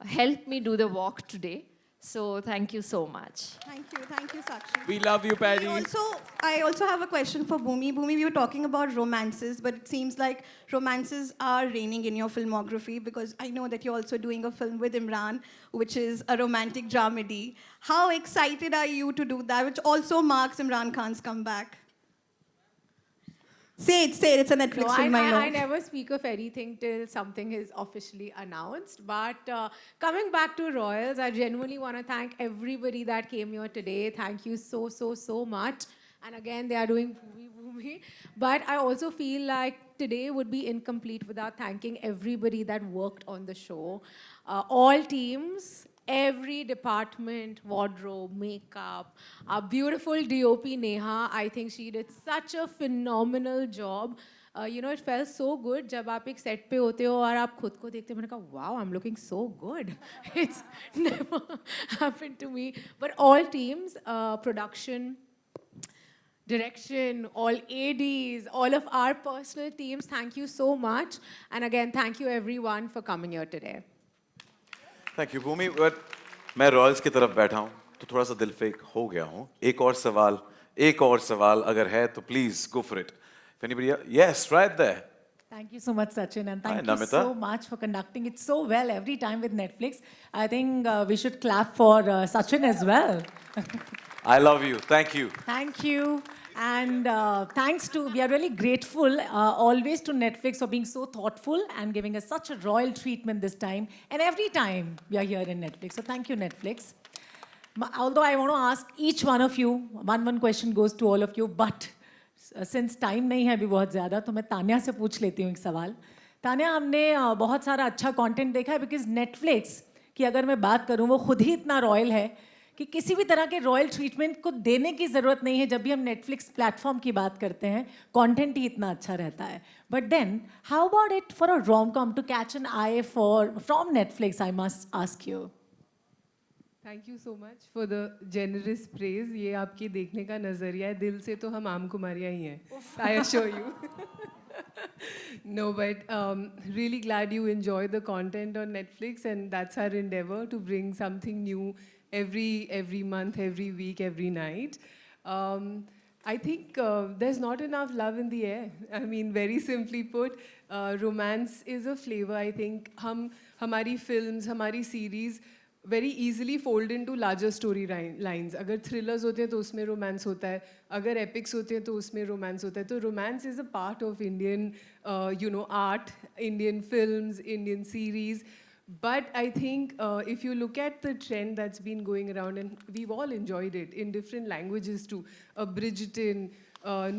helped me do the walk today. So thank you so much. Thank you, Sakshi. We love you, Paddy. I also have a question for Bhumi. Bhumi, we were talking about romances, but it seems like romances are reigning in your filmography, because I know that you're also doing a film with Imran, which is a romantic dramedy. How excited are you to do that, which also marks Imran Khan's comeback? Say it, it's a Netflix film, I know. I never speak of anything till something is officially announced. But coming back to Royals, I genuinely want to thank everybody that came here today. Thank you so, so, so much. And again, they are doing Bhumi. But I also feel like today would be incomplete without thanking everybody that worked on the show. All teams, every department, wardrobe, makeup, our beautiful DOP Neha, I think she did such a phenomenal job. You know, it felt so good जब आप एक set पे होते हो और आप खुद को देखते हो, मैंने कहा, wow, I'm looking so good. It's never happened to me. But all teams, production, direction, all ADs, all of our personal teams, thank you so much. And again, thank you everyone for coming here today. Thank you Bhoomi but मैं Royals की तरफ बैठा हूँ तो थोड़ा सा दिल fake हो गया हूँ एक और सवाल अगर है तो please go for it anybody yes right there Thank you so much, Sachin, and thank Hi, you Namita. so much for conducting it so well every time with Netflix. I think we should clap for Sachin as well. I love you. Thank you. Thank you. And thanks to, we are really grateful always to Netflix for being so thoughtful and giving us such a royal treatment this time. And every time we are here in Netflix. So thank you, Netflix. Although I want to ask each one of you, one question goes to all of you, but since time नहीं है अभी बहुत ज़्यादा तो मैं तान्या से पूछ लेती हूँ एक सवाल तान्या हमने बहुत सारा अच्छा कंटेंट देखा है बिकॉज नेटफ्लिक्स की अगर मैं बात करूँ वो खुद ही इतना रॉयल है कि किसी भी तरह के रॉयल ट्रीटमेंट को देने की ज़रूरत नहीं है जब भी हम नेटफ्लिक्स प्लेटफॉर्म की बात करते हैं कंटेंट ही इतना अच्छा रहता है but then how about it for a rom com to catch an eye for from Netflix I must ask you thank you so much for the generous praise ये आपके देखने का नज़रिया है दिल से तो हम आम कुमारियाँ ही हैं I assure you No, but really glad you enjoy the content on Netflix, and that's our endeavor to bring something new every month, every week, every night. I think there's not enough love in the air. I mean, very simply put, romance is a flavor. I think हमारी films, हमारी series very easily fold into larger story lines. अगर thrillers होते हैं तो उसमें romance होता है अगर epics होते हैं तो उसमें romance होता है तो romance is a part of Indian art, Indian films, Indian series. But I think if you look at the trend that's been going around, and we've all enjoyed it in different languages too, Bridgerton,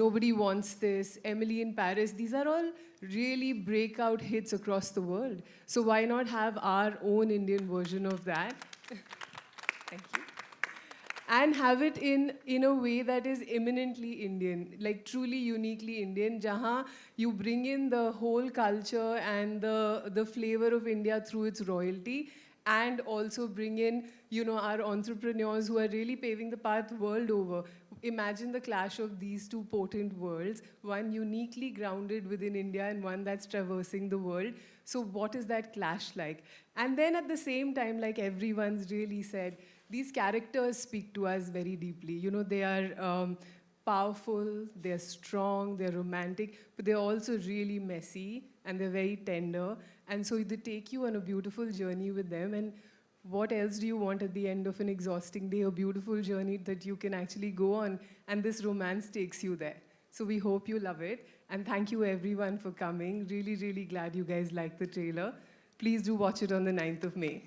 Nobody Wants This, Emily in Paris, these are all really breakout hits across the world. So why not have our own Indian version of that? Thank you. And have it in a way that is eminently Indian, like truly uniquely Indian, jahan you bring in the whole culture and the flavor of India through its royalty, and also bring in, our entrepreneurs who are really paving the path world over. Imagine the clash of these two potent worlds, one uniquely grounded within India and one that's traversing the world. So what is that clash like? And then at the same time, like everyone's really said, these characters speak to us very deeply. They are powerful, they're strong, they're romantic, but they're also really messy and they're very tender. And so they take you on a beautiful journey with them. And what else do you want at the end of an exhausting day? A beautiful journey that you can actually go on, and this romance takes you there. So we hope you love it. And thank you everyone for coming. Really, really glad you guys liked the trailer. Please do watch it on the 9th of May.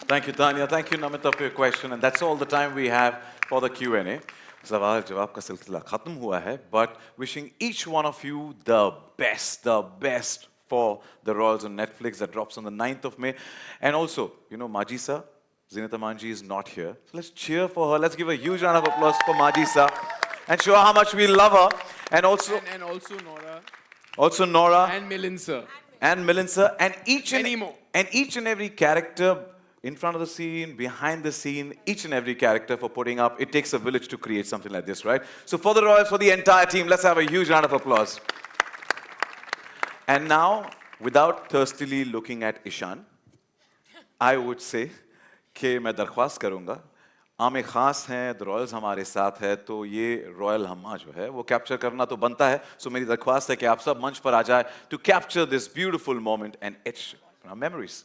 Thank you, Tanya. Thank you, Namita, for your question. And that's all the time we have for the Q&A. सवाल जवाब का सिलसिला खत्म हुआ है, but wishing each one of you the best for the Royals on Netflix that drops on the 9th of May. And also, Majisa, Zinata Manji is not here. So let's cheer for her. Let's give a huge round of applause for Majisa and show her how much we love her. And also Nora. Also Nora. And Milinsa. And Milinsa. And each and every character in front of the scene, behind the scene, each and every character for putting up. It takes a village to create something like this, right? So for the Royals, for the entire team, let's have a huge round of applause. And now, without thirstily looking at Ishan, I would say कि मैं दरख्वास्त करूँगा, आमे खास हैं, the Royals हमारे साथ है, तो ये Royal हम्मा जो है, वो capture करना तो बनता है. So मेरी दरख्वास्त है कि आप सब मंच पर आ जाए to capture this beautiful moment and etch our memories.